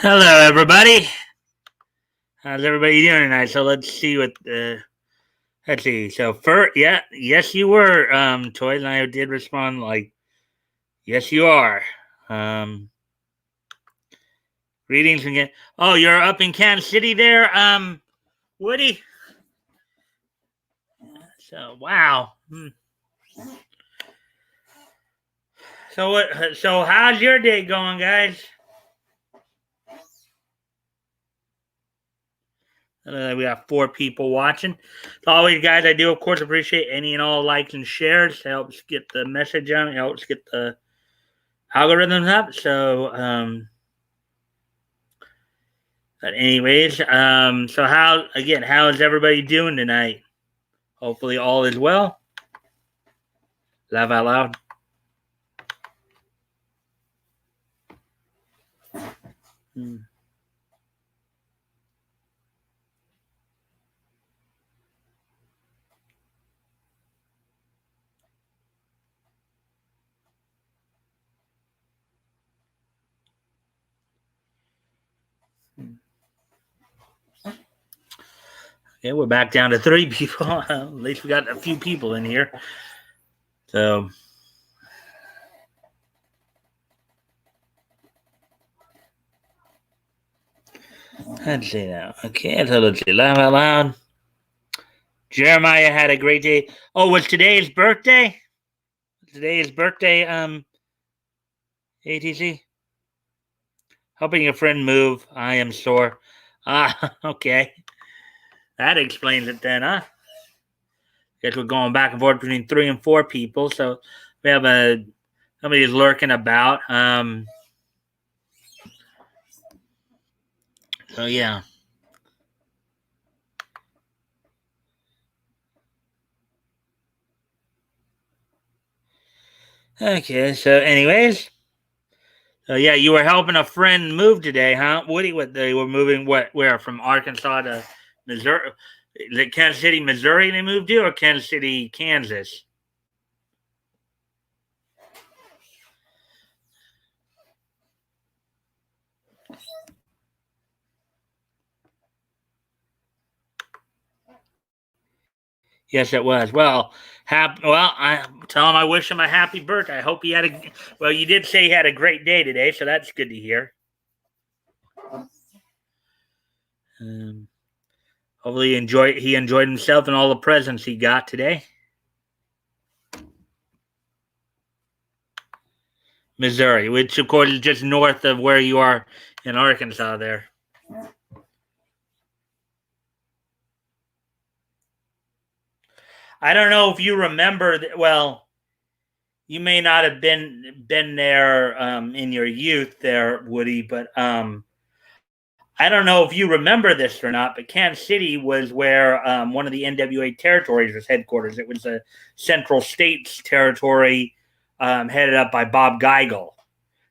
Hello, everybody. How's everybody doing tonight? So let's see what. Let's see. So first, yeah, yes, you were. Toy and I did respond like, yes, you are. Um, Greetings again. Oh, you're up in Kansas City there, Woody. So wow. So what? So how's your day going, guys? We got 4 people watching. As always, guys, I do of course appreciate any and all likes and shares. It helps get the message out. It helps get the algorithms up. So but anyways, so how is everybody doing tonight? Hopefully all is well. Laugh out loud. Hmm. Okay, we're back down to 3 people. At least we got a few people in here. So let's see now. Okay, so let's see. Laugh out loud. Jeremiah had a great day. Oh, was today's birthday? Today's birthday, ATC? Helping a friend move. I am sore. Ah, okay. That explains it then, huh? Guess we're going back and forth between 3 and 4 people. So we have somebody's lurking about. So yeah. Okay. So anyways. So yeah, you were helping a friend move today, huh? Woody, what they were moving where from Arkansas to Missouri? Is it Kansas City, Missouri they moved to, or Kansas City, Kansas? Yes, it was. Well, I tell him I wish him a happy birthday. I hope he had a. Well, you did say he had a great day today, so that's good to hear. Um, Hopefully, he enjoyed himself and all the presents he got today. Missouri, which of course is just north of where you are in Arkansas. There, I don't know if you remember. Well, you may not have been there in your youth, there, Woody, but I don't know if you remember this or not, but Kansas City was where one of the NWA territories was headquarters. It was a Central States territory headed up by Bob Geigel.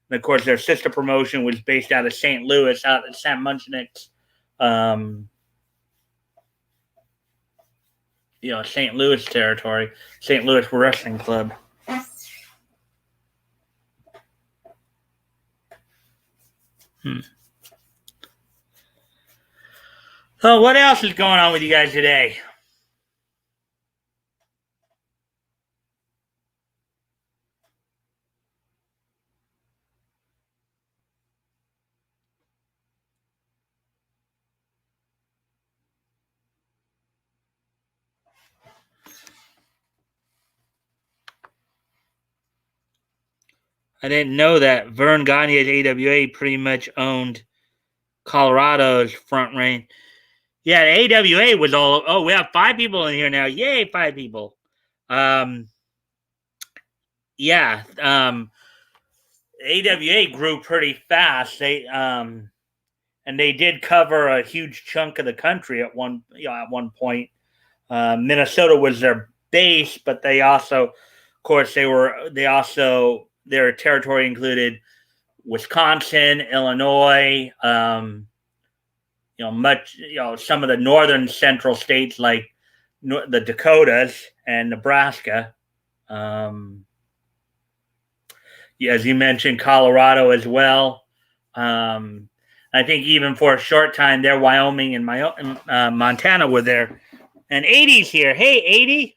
And of course, their sister promotion was based out of St. Louis, out at Sam Munchnick's, um, St. Louis territory, St. Louis Wrestling Club. Hmm. So, what else is going on with you guys today? I didn't know that Vern Gagne's AWA pretty much owned Colorado's Front Range. Yeah, the AWA was all. Oh, we have 5 people in here now. Yay, 5 people. Um, yeah. AWA grew pretty fast. And they did cover a huge chunk of the country at one point. Minnesota was their base, but they also, of course, their territory included Wisconsin, Illinois, some of the northern central states like the Dakotas and Nebraska. Um, yeah, as you mentioned, Colorado as well. Um, I think even for a short time there, Wyoming and Montana were there. And 80's here. Hey, 80.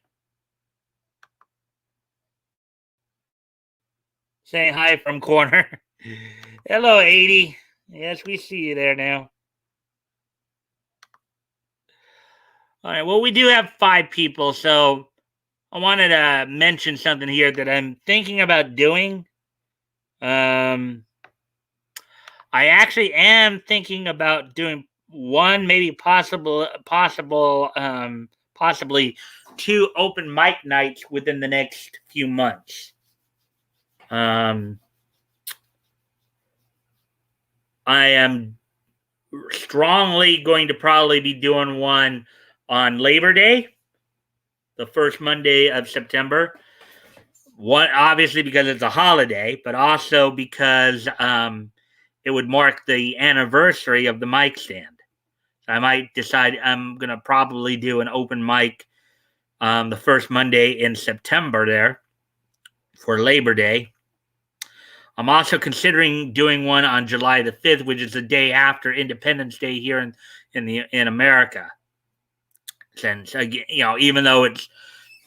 Saying hi from corner. Hello, 80. Yes, we see you there now. All right. Well, we do have 5 people, so I wanted to mention something here that I'm thinking about doing. I actually am thinking about doing one, maybe possibly 2 open mic nights within the next few months. I am strongly going to probably be doing one on Labor Day, the first Monday of September. One, obviously because it's a holiday, but also because it would mark the anniversary of the Mikestand. I might decide I'm going to probably do an open mic the first Monday in September there for Labor Day. I'm also considering doing one on July the 5th, which is the day after Independence Day here in America. Since even though it's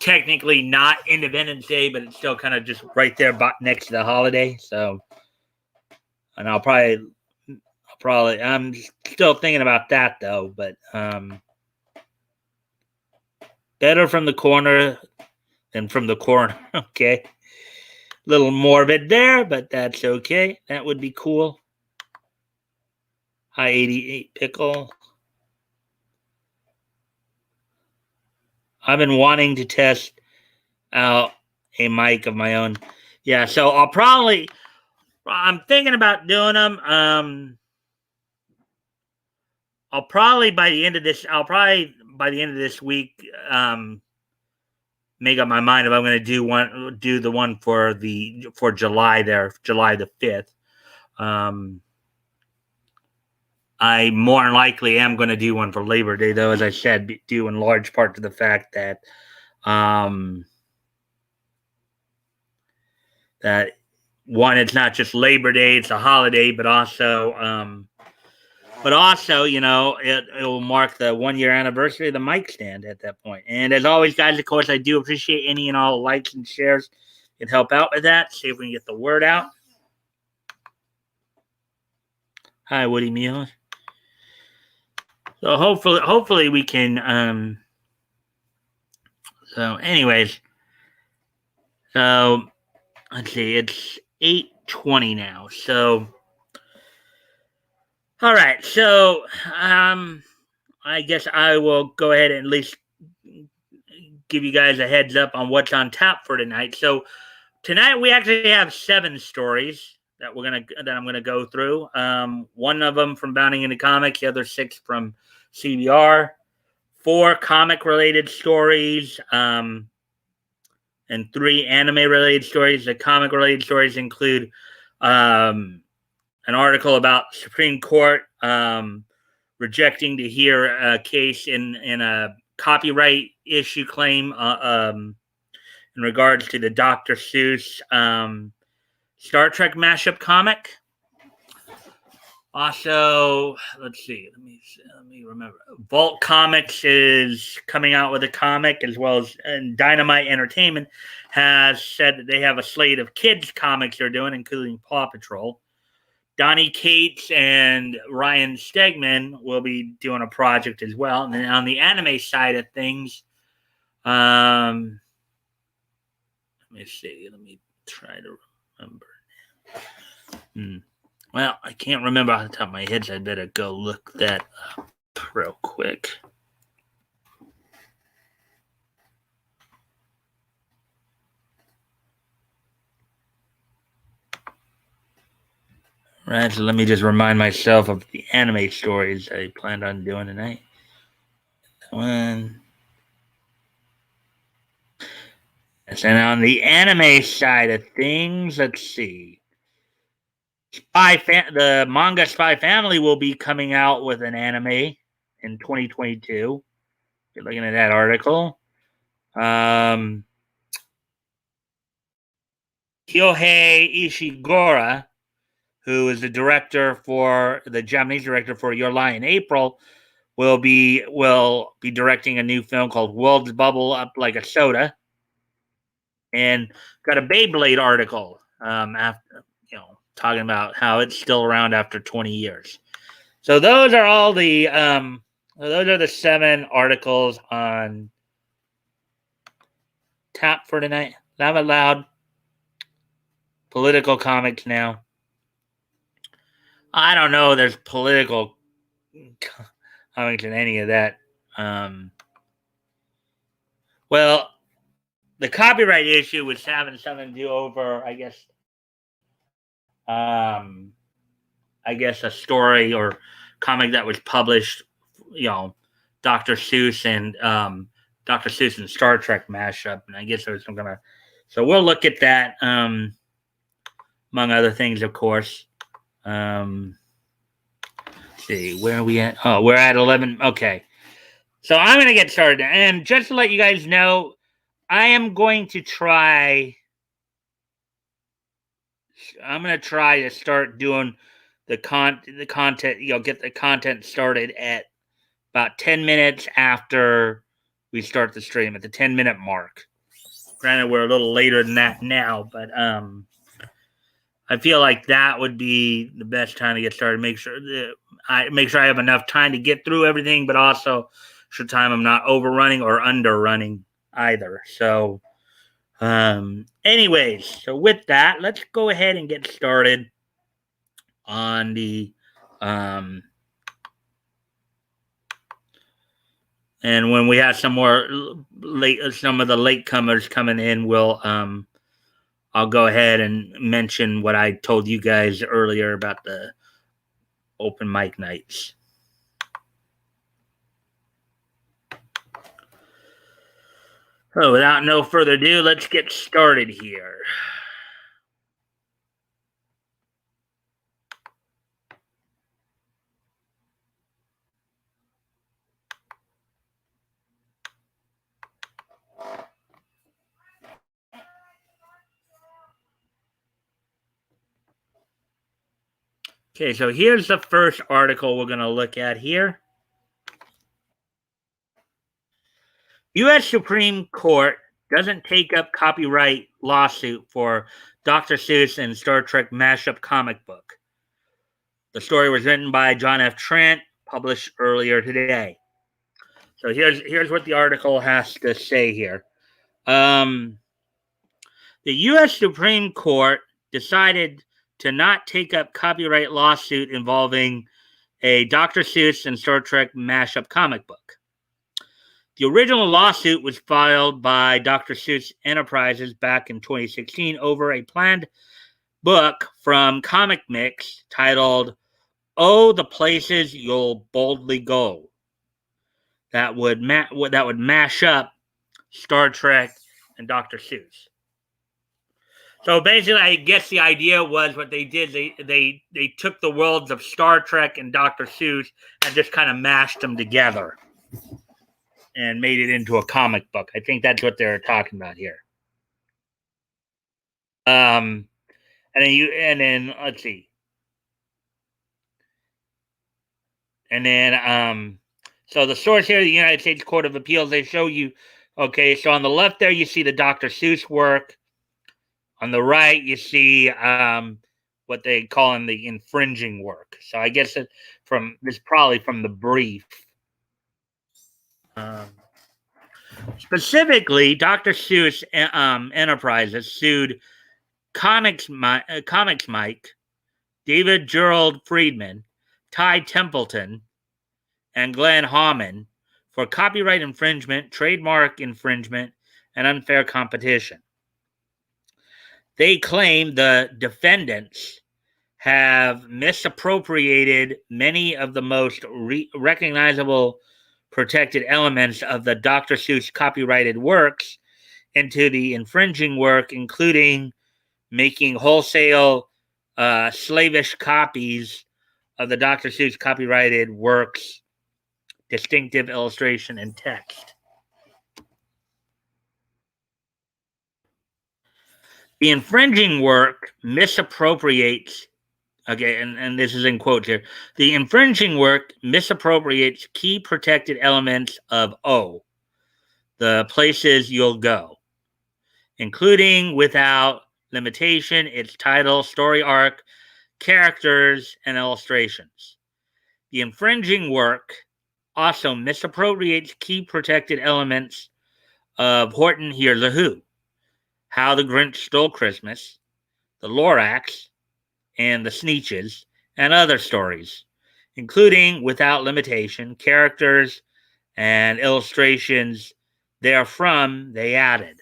technically not Independence Day, but it's still kind of just right there next to the holiday. So, and I'm still thinking about that though. But better from the corner than from the corner. Okay, a little morbid there, but that's okay. That would be cool. Hi, 88 pickle. I've been wanting to test out a mic of my own. Yeah, so I'm thinking about doing them. I'll probably by the end of this week make up my mind if I'm going to do the one for July there, July the 5th. I more than likely am going to do one for Labor Day, though, as I said, due in large part to the fact that that one, it's not just Labor Day; it's a holiday, but also, it will mark the 1 year anniversary of the Mikestand at that point. And as always, guys, of course, I do appreciate any and all likes and shares. It help out with that. See if we can get the word out. Hi, Woody Mules. So hopefully we can. So, anyways, so let's see. It's 8:20 now. So, all right. So, I guess I will go ahead and at least give you guys a heads up on what's on tap for tonight. So, tonight we actually have 7 stories that I'm gonna go through. One of them from Bounding into Comics, the other 6 from CBR. 4 comic-related stories, and 3 anime-related stories. The comic-related stories include an article about Supreme Court rejecting to hear a case in a copyright issue claim in regards to the Dr. Seuss Star Trek mashup comic. Also, let's see. Let me remember. Vault Comics is coming out with a comic, as well as Dynamite Entertainment has said that they have a slate of kids comics they're doing, including Paw Patrol. Donnie Cates and Ryan Stegman will be doing a project as well. And then on the anime side of things, let me see. Let me try to remember. Well, I can't remember off the top of my head, so I better go look that up real quick. Right, so let me just remind myself of the anime stories I planned on doing tonight. That one. And on the anime side of things, let's see. The manga Spy Family will be coming out with an anime in 2022. You're looking at that article. Kyohei Ishiguro, who is the Japanese director for Your Lie in April, will be directing a new film called World's Bubble Up Like a Soda, and got a Beyblade article after talking about how it's still around after 20 years. So those are the 7 articles on tap for tonight. Laugh out loud. Political comics now. I don't know. There's political comics in any of that. Well, the copyright issue was having something to do over, a story or comic that was published, Dr. Seuss and Star Trek mashup, and I guess there was some kind of. So we'll look at that, among other things, of course. Let's see, where are we at? Oh, we're at 11. Okay, so I'm gonna get started, and just to let you guys know, I am going to try. I'm gonna try to start doing the content. Get the content started at about 10 minutes after we start the stream, at the 10-minute mark. Granted, we're a little later than that now, but I feel like that would be the best time to get started. Make sure I have enough time to get through everything, but also sure time I'm not overrunning or underrunning either. So, anyways, so with that, let's go ahead and get started on the and when we have some of the latecomers coming in, I'll go ahead and mention what I told you guys earlier about the open mic nights. So without no further ado, let's get started here. Okay, so here's the first article we're going to look at here. U.S. Supreme Court doesn't take up copyright lawsuit for Dr. Seuss and Star Trek mashup comic book. The story was written by John F. Trent, published earlier today. So here's what the article has to say here. The U.S. Supreme Court decided to not take up copyright lawsuit involving a Dr. Seuss and Star Trek mashup comic book. The original lawsuit was filed by Dr. Seuss Enterprises back in 2016 over a planned book from Comic Mix titled "Oh, the Places You'll Boldly Go," that would mash up Star Trek and Dr. Seuss. So basically, I guess the idea was what they did. They took the worlds of Star Trek and Dr. Seuss and just kind of mashed them together and made it into a comic book. I think that's what they're talking about here. And then let's see. And then so the source here, the United States Court of Appeals, they show you. Okay, so on the left there, you see the Dr. Seuss work. On the right, you see what they call in the infringing work. So I guess it's probably from the brief. Specifically, Dr. Seuss Enterprises sued Comics Mike, David Gerald Friedman, Ty Templeton, and Glenn Hauman for copyright infringement, trademark infringement, and unfair competition. They claim the defendants have misappropriated many of the most recognizable protected elements of the Dr. Seuss copyrighted works into the infringing work, including making wholesale slavish copies of the Dr. Seuss copyrighted works, distinctive illustration, and text. The infringing work misappropriates Okay, and this is in quotes here. The infringing work misappropriates key protected elements of O, the places you'll go, including without limitation its title, story arc, characters, and illustrations. The infringing work also misappropriates key protected elements of Horton Hears a Who, How the Grinch Stole Christmas, The Lorax, and The Sneetches, and other stories, including, without limitation, characters and illustrations therefrom they added.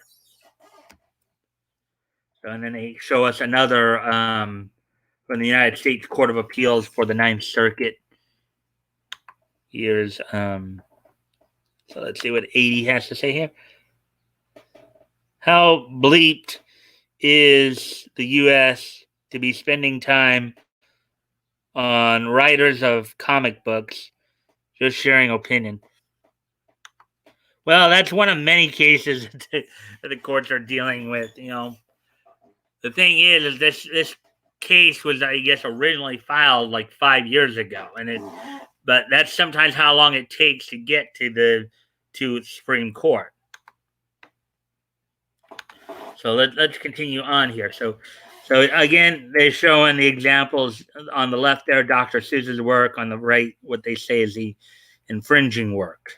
And then they show us another from the United States Court of Appeals for the Ninth Circuit. Here's so let's see what 80 has to say here. How bleeped is the U.S. to be spending time on writers of comic books just sharing opinion? Well, that's one of many cases that the courts are dealing with. The thing is this case was, I guess, originally filed like 5 years ago, but that's sometimes how long it takes to get to the Supreme Court. So let's continue on here. So again, they're showing the examples on the left there, Dr. Seuss's work. On the right, what they say is the infringing work.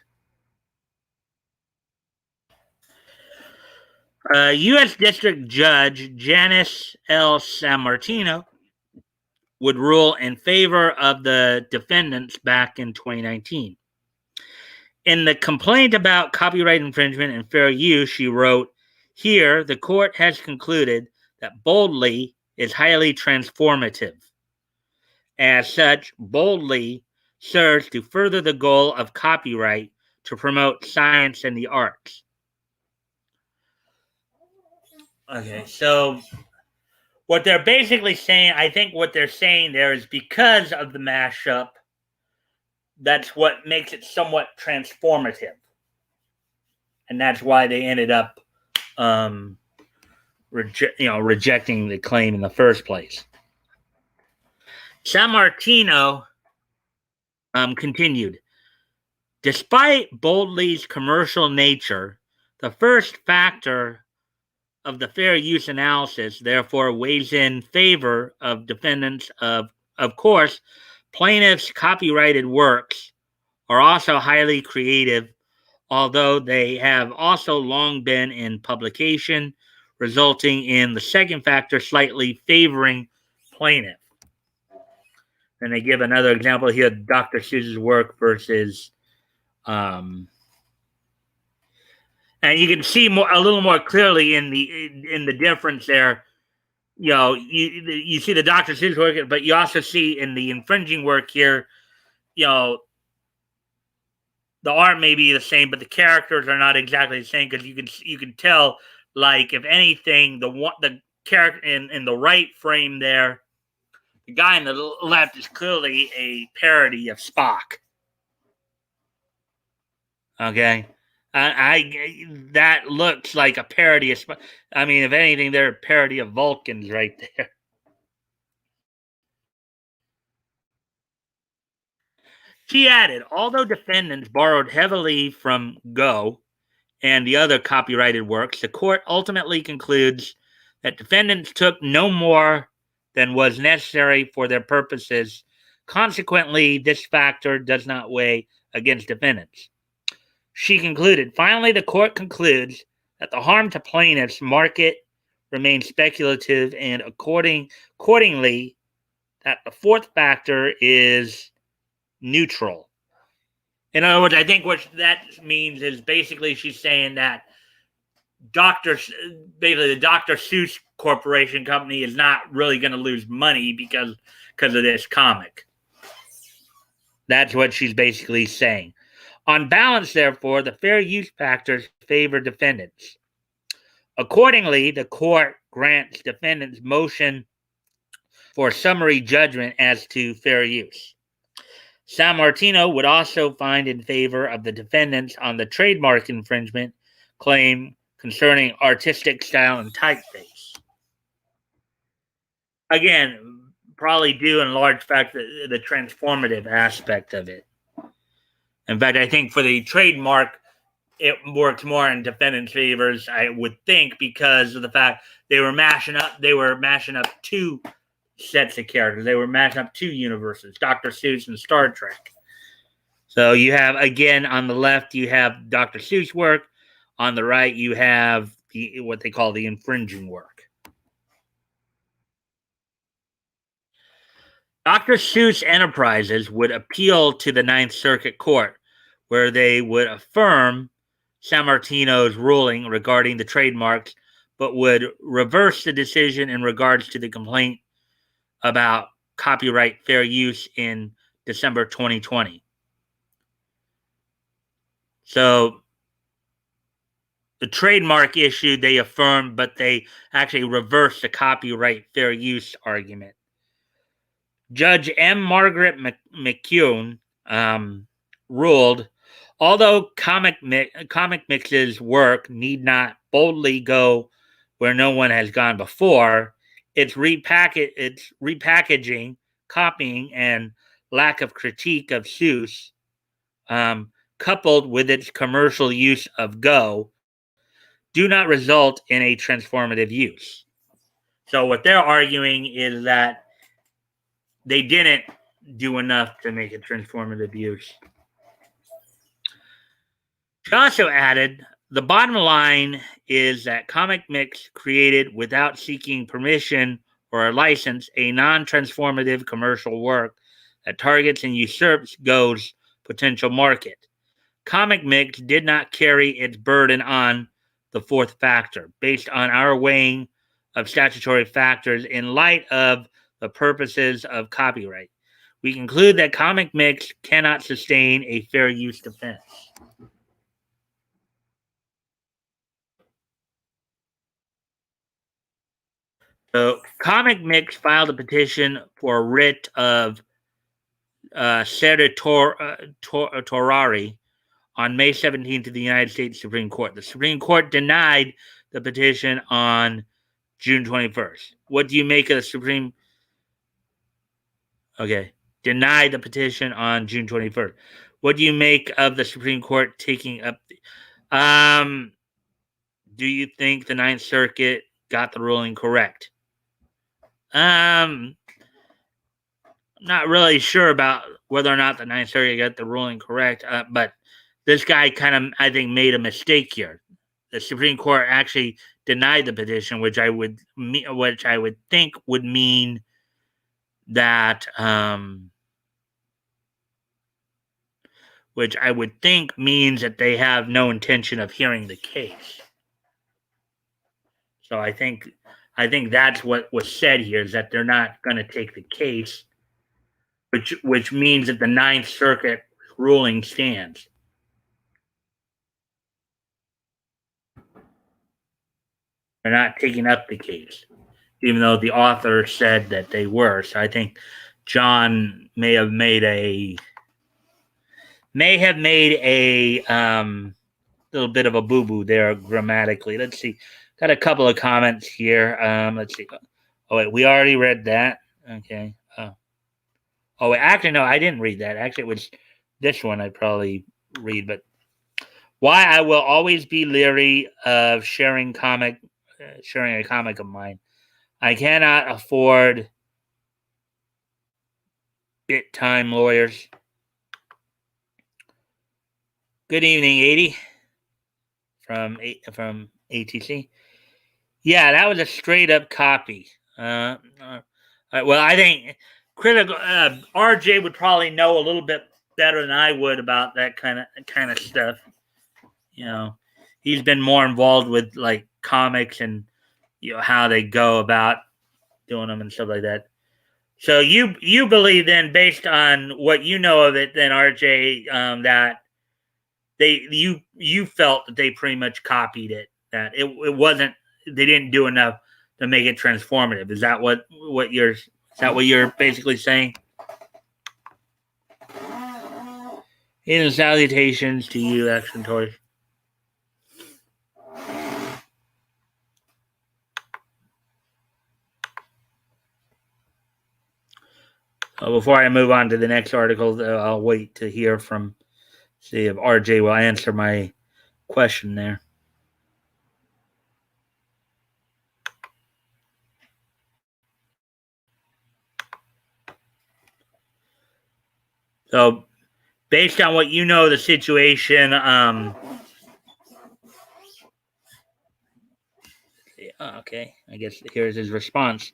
U.S. District Judge Janice L. Sammartino would rule in favor of the defendants back in 2019. In the complaint about copyright infringement and fair use, she wrote, "Here, the court has concluded that Boldly is highly transformative. As such, Boldly serves to further the goal of copyright to promote science and the arts." Okay, so what they're basically saying, I think what they're saying there is because of the mashup, that's what makes it somewhat transformative. And that's why they ended up rejecting the claim in the first place. Sammartino continued, "Despite Boldly's commercial nature, the first factor of the fair use analysis therefore weighs in favor of defendants. Of course, plaintiffs' copyrighted works are also highly creative, although they have also long been in publication, resulting in the second factor slightly favoring plaintiff." And they give another example here, Dr. Seuss's work versus, and you can see a little more clearly in the difference there. You see the Dr. Seuss work, but you also see in the infringing work here, the art may be the same, but the characters are not exactly the same, because you can tell, like, if anything, the character in the right frame there, the guy in the left is clearly a parody of Spock. Okay, that looks like a parody of Spock. I mean, if anything, they're a parody of Vulcans right there. She added, although defendants borrowed heavily from Go and the other copyrighted works, the court ultimately concludes that defendants took no more than was necessary for their purposes. Consequently, this factor does not weigh against defendants. She concluded, finally, the court concludes that the harm to plaintiffs' market remains speculative, and accordingly, that the fourth factor is neutral. In other words, I think what that means is basically she's saying that basically the Dr. Seuss Corporation company is not really going to lose money because of this comic. That's what she's basically saying. On balance, therefore, the fair use factors favor defendants. Accordingly, the court grants defendants' motion for summary judgment as to fair use. Sammartino would also find in favor of the defendants on the trademark infringement claim concerning artistic style and typeface. Again, probably due in large fact the transformative aspect of it. In fact, I think for the trademark, it works more in defendant's favors, I would think, because of the fact they were mashing up two sets of characters. They were mashing up two universes, Dr. Seuss and Star Trek. So you have, again, on the left, you have Dr. Seuss work. On the right, you have what they call the infringing work. Dr. Seuss Enterprises would appeal to the Ninth Circuit Court, where they would affirm Sammartino's ruling regarding the trademarks, but would reverse the decision in regards to the complaint about copyright fair use in December 2020. So the trademark issue they affirmed, but they actually reversed the copyright fair use argument. Judge M. Margaret McCune ruled, although Comic Mix's work need not boldly go where no one has gone before, its repackaging, copying, and lack of critique of Seuss, coupled with its commercial use of Go, do not result in a transformative use. So what they're arguing is that they didn't do enough to make a transformative use. She also added, the bottom line is that Comic Mix created without seeking permission or a license a non-transformative commercial work that targets and usurps Go's potential market. Comic Mix did not carry its burden on the fourth factor, based on our weighing of statutory factors in light of the purposes of copyright. We conclude that Comic Mix cannot sustain a fair use defense. So, Comic Mix filed a petition for a writ of certiorari on May 17th to the United States Supreme Court. The Supreme Court denied the petition on June 21st. What do you make of the Supreme? Okay, denied the petition on June 21st. What do you make of the Supreme Court taking up? Do you think the Ninth Circuit got the ruling correct? Not really sure about whether or not the Ninth Circuit got the ruling correct, but this guy kind of, I think, made a mistake here. The Supreme Court actually denied the petition, which I would think would mean that, which I would think means that they have no intention of hearing the case. So I think that's what was said here, is that they're not going to take the case, which means that the Ninth Circuit ruling stands. They're not taking up the case, even though the author said that they were. So I think John may have made a little bit of a boo-boo there grammatically. Let's see. Got a couple of comments here. Let's see. Oh, wait, we already read that. Okay. Oh, wait, actually, no, I didn't read that. Actually, it was this one I'd probably read. But why I will always be leery of sharing a comic of mine. I cannot afford bit time lawyers. Good evening, 80 from ATC. Yeah, that was a straight up copy. Well, I think critical RJ would probably know a little bit better than I would about that kind of stuff. You know, he's been more involved with like comics and how they go about doing them and stuff like that. So you believe then, based on what you know of it, then RJ, that you felt that they pretty much copied it. That it wasn't, they didn't do enough to make it transformative. Is that what you're basically saying? In salutations to you, Action Toys. Before I move on to the next article, I'll wait to hear from, see if RJ will answer my question there. So, based on what you know, the situation, okay, I guess here's his response.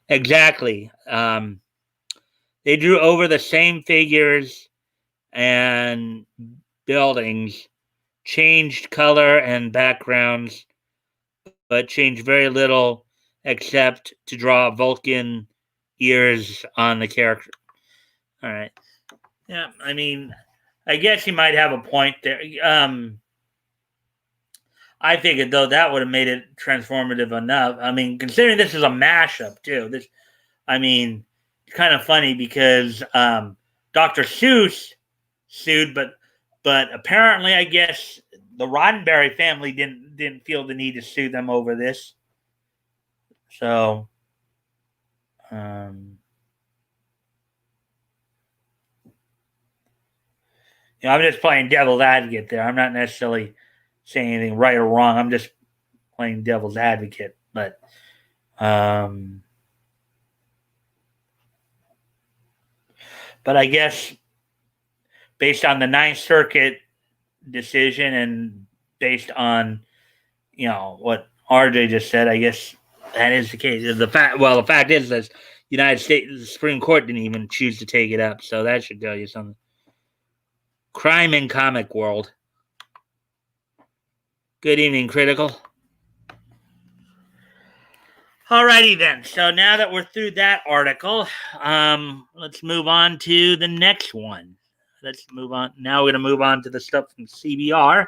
Exactly. They drew over the same figures and buildings, changed color and backgrounds, but changed very little except to draw Vulcan ears on the character. All right. Yeah, I mean, I guess he might have a point there. I figured though that would have made it transformative enough. I mean, considering this is a mashup too. This, I mean, it's kind of funny because Dr. Seuss sued, but apparently, I guess the Roddenberry family didn't feel the need to sue them over this. So, um, I'm just playing devil's advocate there. I'm not necessarily saying anything right or wrong. I'm just playing devil's advocate. Um, but I guess based on the Ninth Circuit decision and based on what RJ just said, I guess that is the case. The fact is that United States the Supreme Court didn't even choose to take it up, so that should tell you something. Crime in comic world. Good evening, Critical. Alrighty then. So now that we're through that article, let's move on to the next one. Let's move on. Now we're going to move on to the stuff from CBR.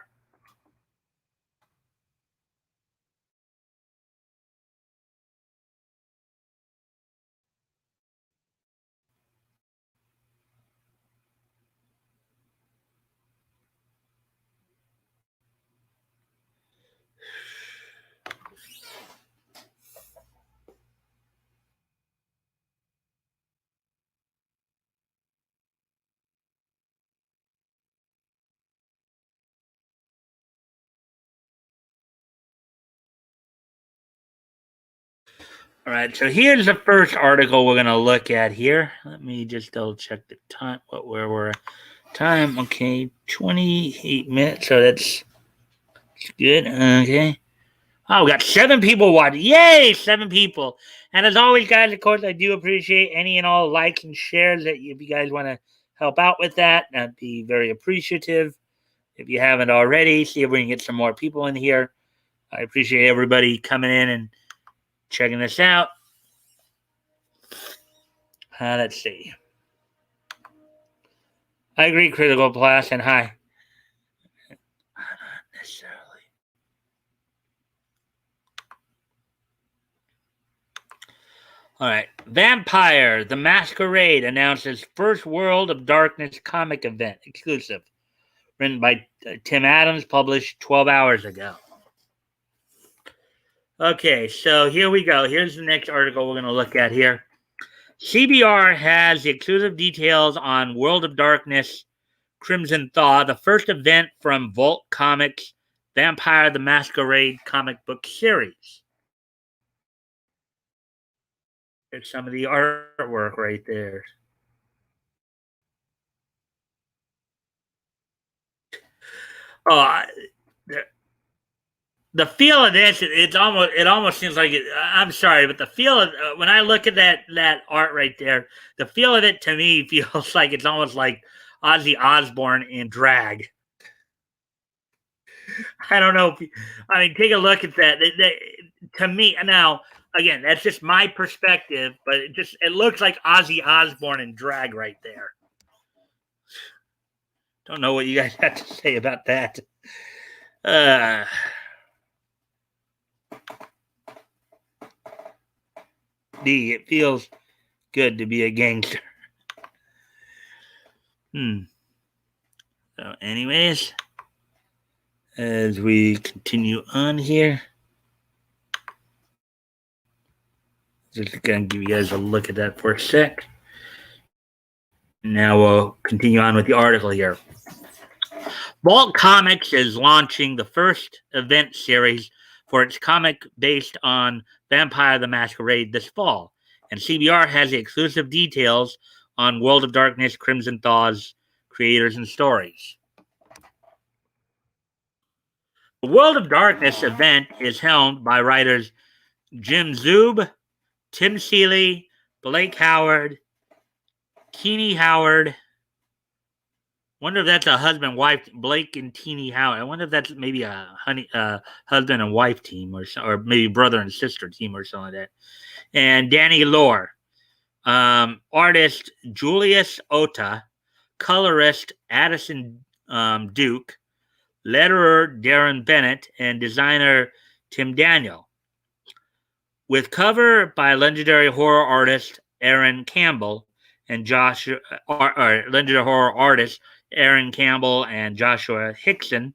All right, so here's the first article we're going to look at here. Let me just double check the time. Where we're time? Okay, 28 minutes. So that's good. Okay. Oh, we got 7 people watching. Yay, 7 people. And as always, guys, of course, I do appreciate any and all likes and shares that if you guys want to help out with that, that'd be very appreciative. If you haven't already, see if we can get some more people in here. I appreciate everybody coming in and checking this out. Let's see. I agree, Critical Plus, and hi. Not necessarily. All right. Vampire the Masquerade announces first World of Darkness comic event exclusive. Written by Tim Adams, published 12 hours ago. Okay, so here we go. Here's the next article we're going to look at here. CBR has the exclusive details on World of Darkness Crimson Thaw, the first event from Vault Comics' Vampire the Masquerade comic book series. There's some of the artwork right there. Oh, the feel of this, it almost seems like it. I'm sorry, but the feel of when I look at that art right there, the feel of it to me feels like it's almost like Ozzy Osbourne in drag. I don't know. I mean, take a look at that. To me, now again, that's just my perspective, but it looks like Ozzy Osbourne in drag right there. Don't know what you guys have to say about that. It feels good to be a gangster. So, anyways, as we continue on here, just gonna give you guys a look at that for a sec. Now we'll continue on with the article here. Vault Comics is launching the first event series for its comic based on Vampire the Masquerade this fall, and CBR has the exclusive details on World of Darkness Crimson Thaw's creators and stories. The World of Darkness event is helmed by writers Jim Zub, Tim Seeley, Blake Howard, Keeney Howard. Wonder if that's a husband wife, Blake and Teeny Howard. I wonder if that's maybe a husband and wife team, or maybe brother and sister team or something like that. And Danny Lore, artist Julius Ota, colorist Addison Duke, letterer Darren Bennett, and designer Tim Daniel. With cover by legendary horror artist Aaron Campbell and legendary horror artist Aaron Campbell and Joshua Hickson.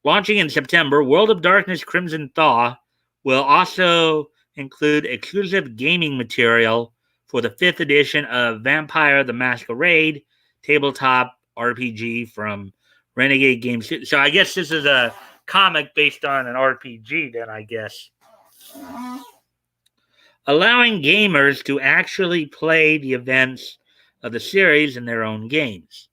Launching in September, World of Darkness Crimson Thaw will also include exclusive gaming material for the 5th edition of Vampire the Masquerade tabletop RPG from Renegade Games. So I guess this is a comic based on an RPG then, I guess. Allowing gamers to actually play the events of the series in their own games.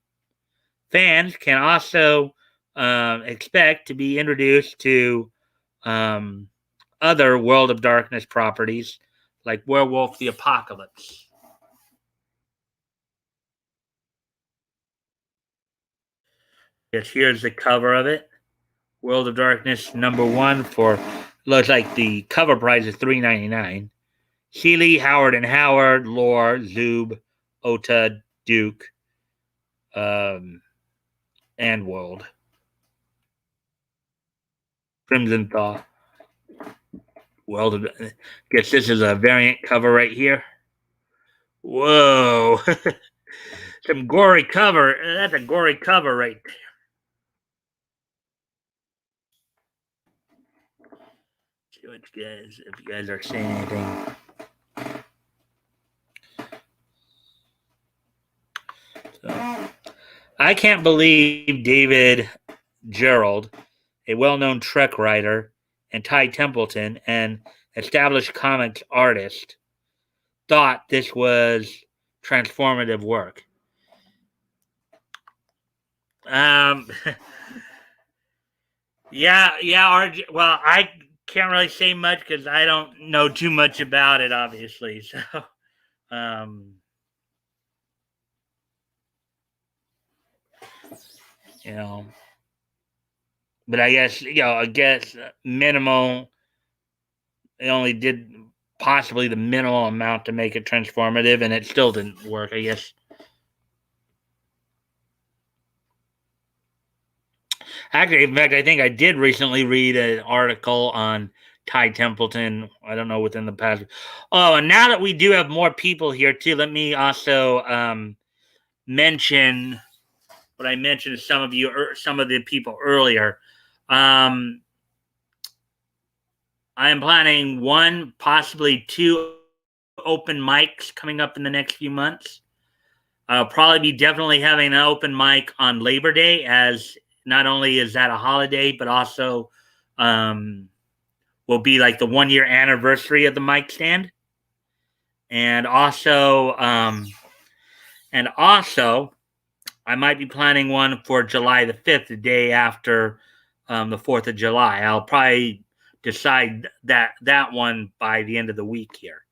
Fans can also expect to be introduced to other World of Darkness properties like Werewolf the Apocalypse. Yes, here's the cover of it. World of Darkness #1 for, looks like the cover price is $3.99. Seeley, Howard and Howard, Lore, Zub, Ota, Duke, and World. Crimson Thaw. Well, guess this is a variant cover right here. Whoa. Some gory cover. That's a gory cover right there. See what you guys, if you guys are saying anything. So, I can't believe David Gerald, a well-known Trek writer, and Ty Templeton, an established comics artist, thought this was transformative work. Yeah, RJ. Well, I can't really say much because I don't know too much about it, obviously. So, you know, but I guess minimal. They only did possibly the minimal amount to make it transformative, and it still didn't work, I guess. Actually, in fact, I think I did recently read an article on Ty Templeton. I don't know, within the past. Oh, and now that we do have more people here too, let me also mention what I mentioned to some of the people earlier. I am planning 1, possibly 2 open mics coming up in the next few months. I'll probably be definitely having an open mic on Labor Day, as not only is that a holiday, but also will be like the 1-year anniversary of the Mikestand. And also, I might be planning one for July the 5th, the day after the 4th of July. I'll probably decide that one by the end of the week here.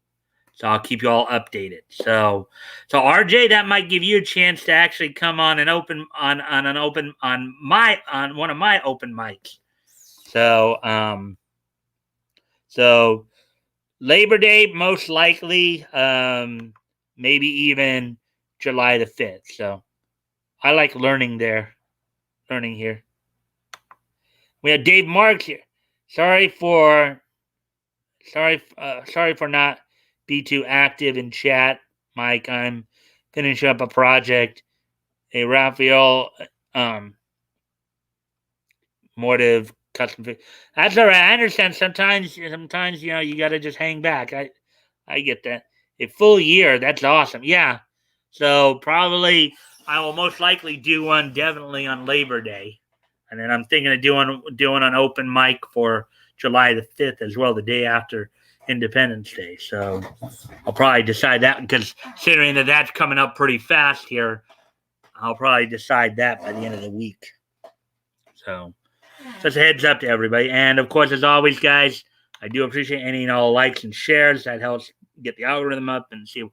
So I'll keep you all updated. So RJ, that might give you a chance to actually come on an open on one of my open mics. So Labor Day, most likely, maybe even July the 5th. So I like learning here. We have Dave Marks here. Sorry for not be too active in chat, Mike. I'm finishing up a project, a Raphael motive custom. That's all right. I understand. Sometimes you got to just hang back. I get that. A full year, that's awesome. Yeah. So probably I will most likely do one definitely on Labor Day, and then I'm thinking of doing an open mic for July the 5th as well, the day after Independence Day. So I'll probably decide that because considering that that's coming up pretty fast here, I'll probably decide that by the end of the week. So just a heads up to everybody. And of course, as always, guys, I do appreciate any and all likes and shares. That helps get the algorithm up and see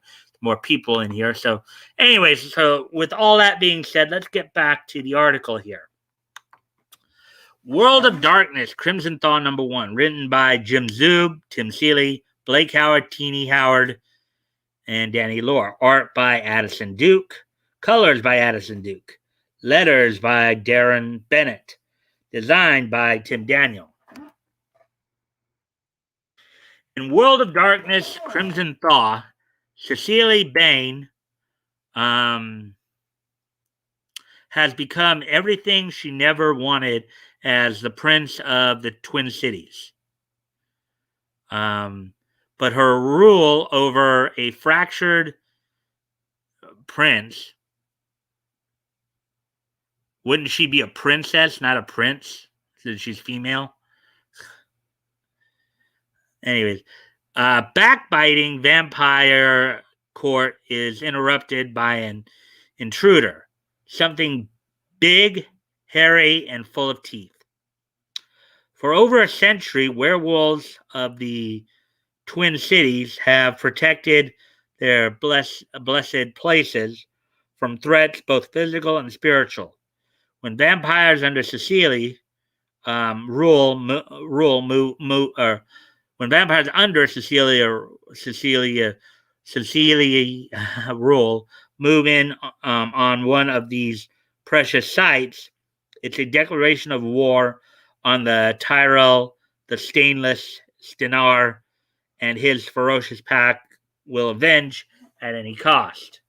more people in here. So, anyways, so with all that being said, let's get back to the article here. World of Darkness, Crimson Thaw #1, written by Jim Zub, Tim Seeley, Blake Howard, Teeny Howard, and Danny Lore. Art by Addison Duke. Colors by Addison Duke. Letters by Darren Bennett. Designed by Tim Daniel. In World of Darkness, Crimson Thaw, Cecily Bain has become everything she never wanted as the Prince of the Twin Cities. But her rule over a fractured prince, wouldn't she be a princess, not a prince, since she's female? Anyways, backbiting vampire court is interrupted by an intruder, something big, hairy, and full of teeth. For over a century, werewolves of the Twin Cities have protected their blessed places from threats both physical and spiritual. When vampires under Cecily when vampires under Cecilia rule move in on one of these precious sites, it's a declaration of war on the Tyrell, the Stainless, Stenar, and his ferocious pack will avenge at any cost.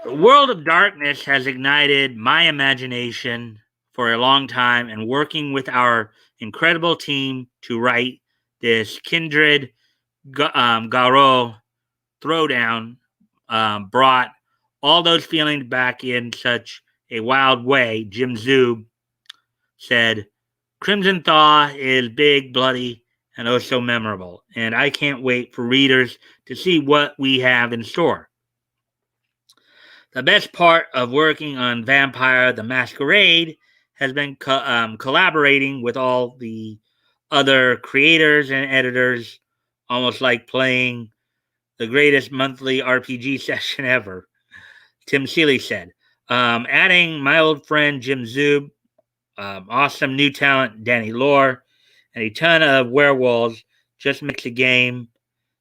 The World of Darkness has ignited my imagination for a long time, and working with our incredible team to write this Kindred Garo throwdown brought all those feelings back in such a wild way. Jim Zub said, Crimson Thaw is big, bloody, and oh so memorable, and I can't wait for readers to see what we have in store. The best part of working on Vampire the Masquerade has been collaborating with all the other creators and editors, almost like playing the greatest monthly RPG session ever, Tim Seeley said. Adding my old friend Jim Zub, awesome new talent Danny Lore, and a ton of werewolves just makes the game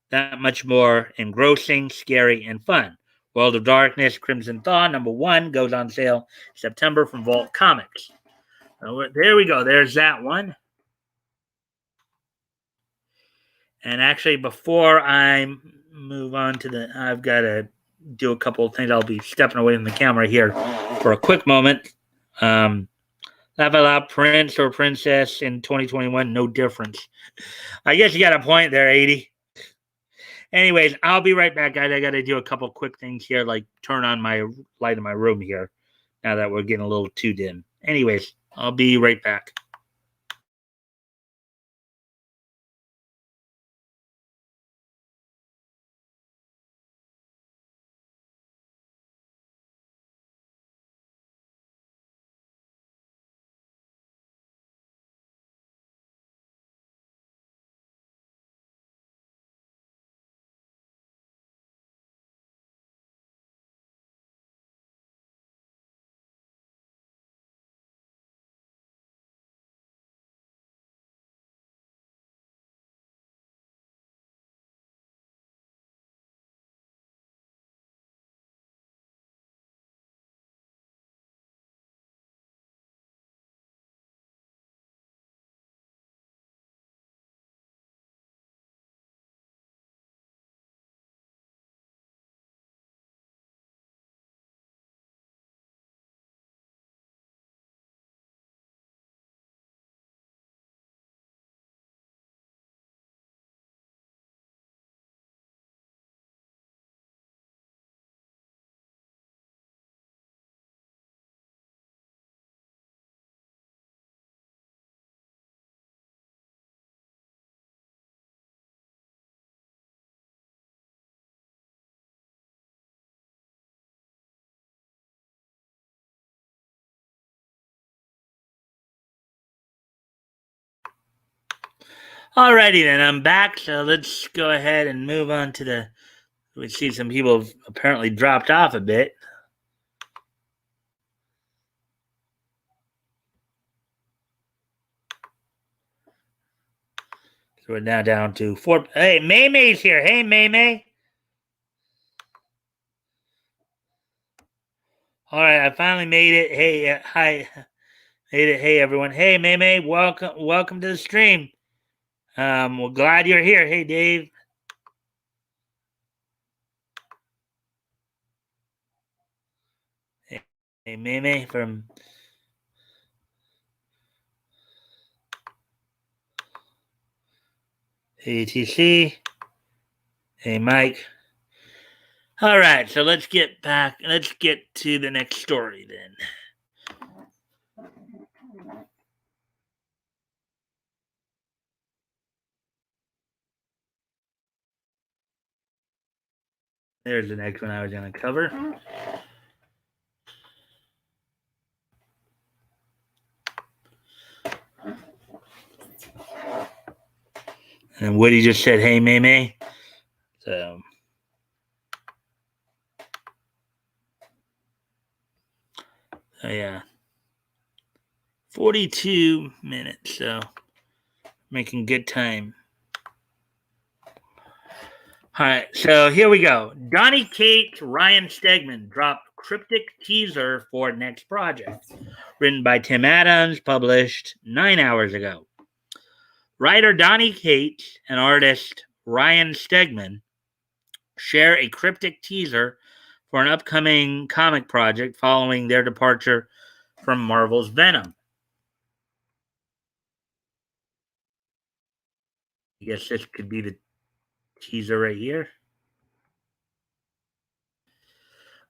that much more engrossing, scary, and fun. World of Darkness, Crimson Thaw, #1 goes on sale September from Vault Comics. So there we go. There's that one. And actually, before I move on to I've got to do a couple of things. I'll be stepping away from the camera here for a quick moment. Laugh Out Loud, Prince or Princess in 2021, no difference. I guess you got a point there, 80. Anyways, I'll be right back, guys. I got to do a couple quick things here, like turn on my light in my room here now that we're getting a little too dim. Anyways, I'll be right back. Alrighty then, I'm back. So let's go ahead and move on to the. We see some people have apparently dropped off a bit. So we're now down to 4. Hey, May May's here. Hey, May May. All right, I finally made it. Hey, hi. Made it. Hey, everyone. Hey, May May. Welcome to the stream. We're glad you're here. Hey, Dave. Hey, May May from ATC. Hey, Mike. All right, so let's get back. Let's get to the next story then. There's the next one I was going to cover. And Woody just said, hey, May May. So, yeah. 42 minutes, so making good time. All right, so here we go. Donnie Cates, Ryan Stegman dropped cryptic teaser for next project. Written by Tim Adams, published 9 hours ago. Writer Donnie Cates and artist Ryan Stegman share a cryptic teaser for an upcoming comic project following their departure from Marvel's Venom. I guess this could be the teaser right here.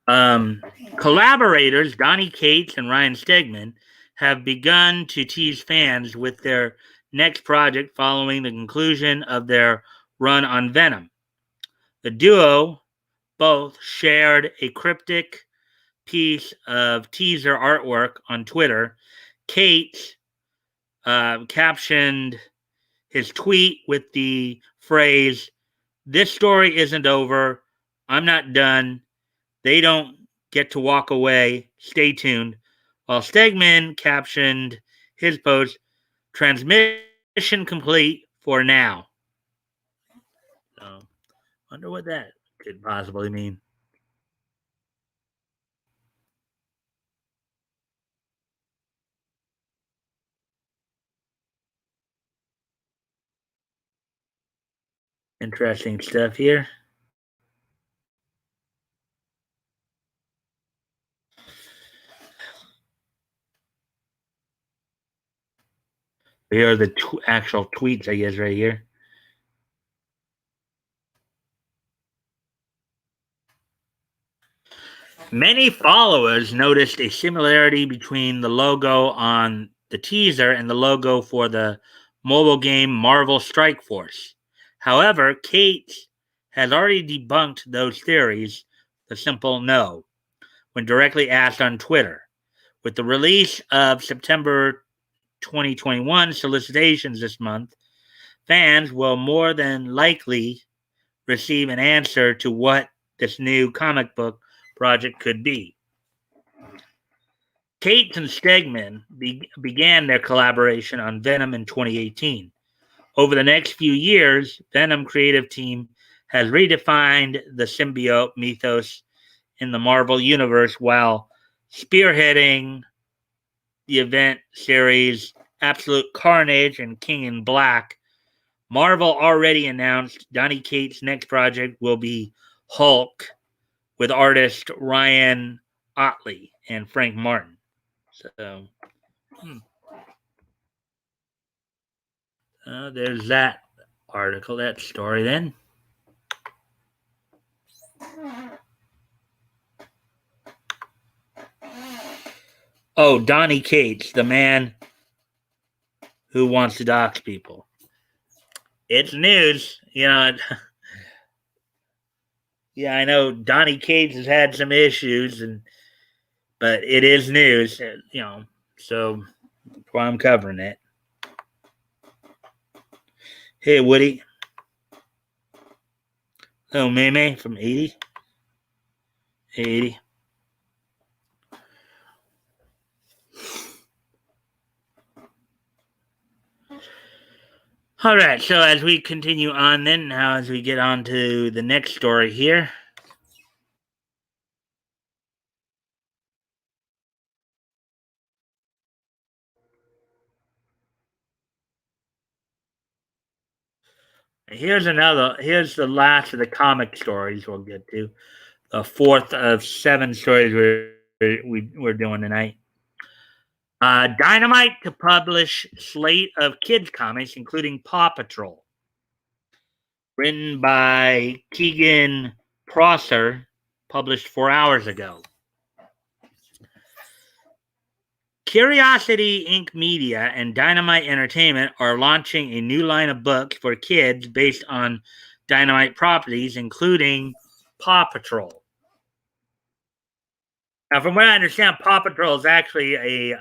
Collaborators Donnie Cates and Ryan Stegman have begun to tease fans with their next project following the conclusion of their run on Venom. The duo both shared a cryptic piece of teaser artwork on Twitter. Cates captioned his tweet with the phrase, "This story isn't over. I'm not done. They don't get to walk away. Stay tuned." While Stegman captioned his post, "Transmission complete for now." So, wonder what that could possibly mean. Interesting stuff here. Here are the actual tweets, I guess, right here. Many followers noticed a similarity between the logo on the teaser and the logo for the mobile game Marvel Strike Force. However, Kate has already debunked those theories, the simple no, when directly asked on Twitter. With the release of September 2021 solicitations this month, fans will more than likely receive an answer to what this new comic book project could be. Cates and Stegman began their collaboration on Venom in 2018. Over the next few years, Venom creative team has redefined the symbiote mythos in the Marvel Universe while spearheading the event series Absolute Carnage and King in Black. Marvel already announced Donny Cates' next project will be Hulk with artist Ryan Otley and Frank Martin. So, there's that article, that story then. Oh, Donnie Cates, the man who wants to dox people. It's news, you know. Yeah, I know Donnie Cates has had some issues, but it is news, you know. So that's why I'm covering it. Hey, Woody. Oh, Meme from 80. 80. All right, so as we continue on, then, now as we get on to the next story here. Here's here's the last of the comic stories we'll get to. The fourth of 7 stories we're doing tonight. Dynamite to publish slate of kids comics, including Paw Patrol. Written by Keegan Prosser, published 4 hours ago. Curiosity Inc. Media and Dynamite Entertainment are launching a new line of books for kids based on Dynamite properties, including Paw Patrol. Now, from what I understand, Paw Patrol is actually a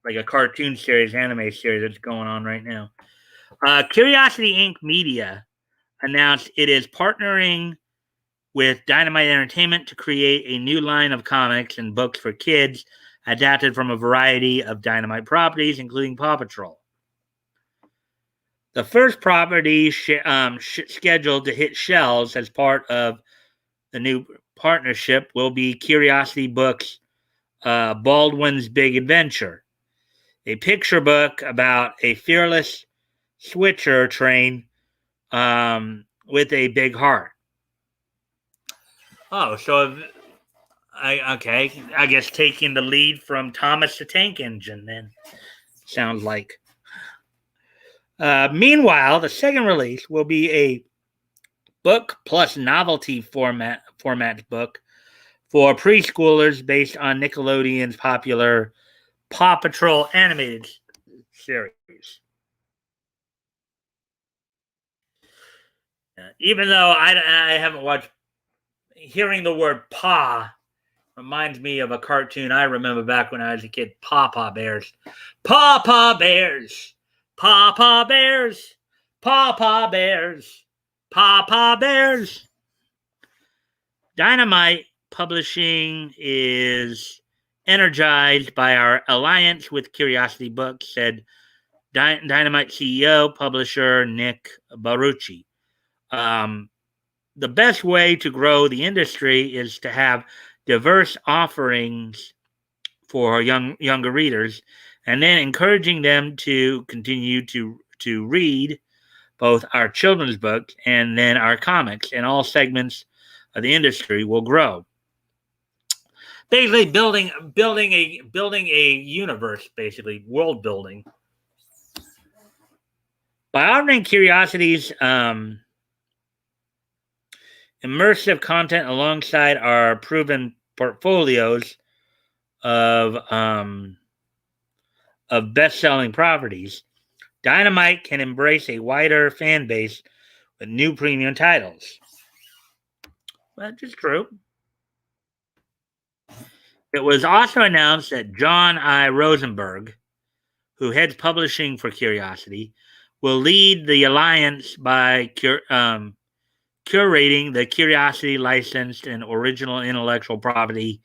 like a cartoon series, anime series that's going on right now. Curiosity Inc. Media announced it is partnering with Dynamite Entertainment to create a new line of comics and books for kids adapted from a variety of Dynamite properties, including Paw Patrol. The first property scheduled to hit shelves as part of the new partnership will be Curiosity Books' Baldwin's Big Adventure, a picture book about a fearless switcher train with a big heart. Oh, so I guess taking the lead from Thomas the Tank Engine then. Sounds like. Meanwhile, the second release will be a book plus novelty format book for preschoolers based on Nickelodeon's popular Paw Patrol animated series. Even though I haven't watched, hearing the word paw reminds me of a cartoon I remember back when I was a kid. Paw Bears. Paw Bears. Paw Bears. Paw Bears. Paw Bears. Dynamite Publishing is energized by our alliance with Curiosity Books, said Dynamite CEO, publisher Nick Barucci. The best way to grow the industry is to have diverse offerings for younger readers, and then encouraging them to continue to read both our children's books and then our comics, and all segments of the industry will grow. Basically, building a universe, basically world building. By offering Curiosity's immersive content alongside our proven portfolios of best-selling properties, Dynamite can embrace a wider fan base with new premium titles. That's just true. It was also announced that John I. Rosenberg, who heads publishing for Curiosity, will lead the alliance by curating the Curiosity licensed and original intellectual property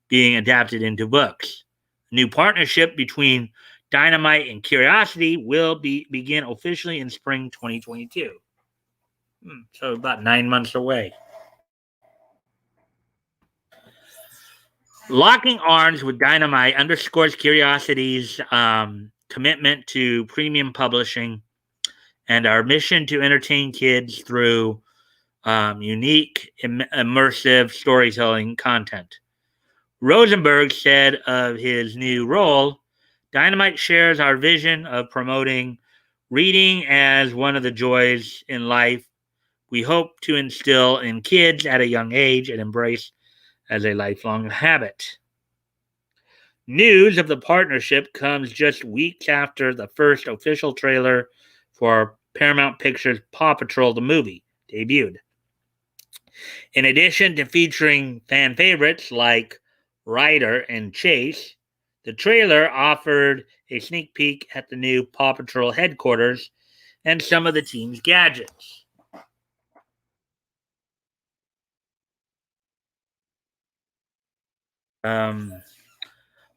being adapted into books. A new partnership between Dynamite and Curiosity will begin officially in spring 2022. So about 9 months away. Locking arms with Dynamite underscores Curiosity's commitment to premium publishing and our mission to entertain kids through unique, immersive storytelling content. Rosenberg said of his new role, Dynamite shares our vision of promoting reading as one of the joys in life we hope to instill in kids at a young age and embrace as a lifelong habit. News of the partnership comes just weeks after the first official trailer for Paramount Pictures' Paw Patrol the movie debuted. In addition to featuring fan favorites like Ryder and Chase, the trailer offered a sneak peek at the new Paw Patrol headquarters and some of the team's gadgets.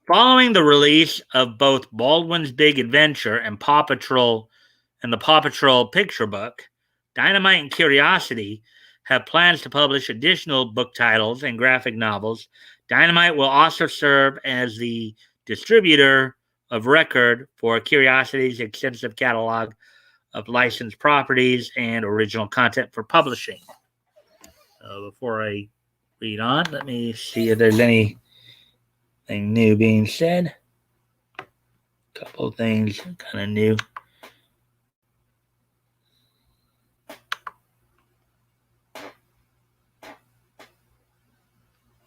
Following the release of both Baldwin's Big Adventure and Paw Patrol and the Paw Patrol picture book, Dynamite and Curiosity have plans to publish additional book titles and graphic novels. Dynamite will also serve as the distributor of record for Curiosity's extensive catalog of licensed properties and original content for publishing. Before I read on, let me see if there's anything new being said. A couple of things kind of new.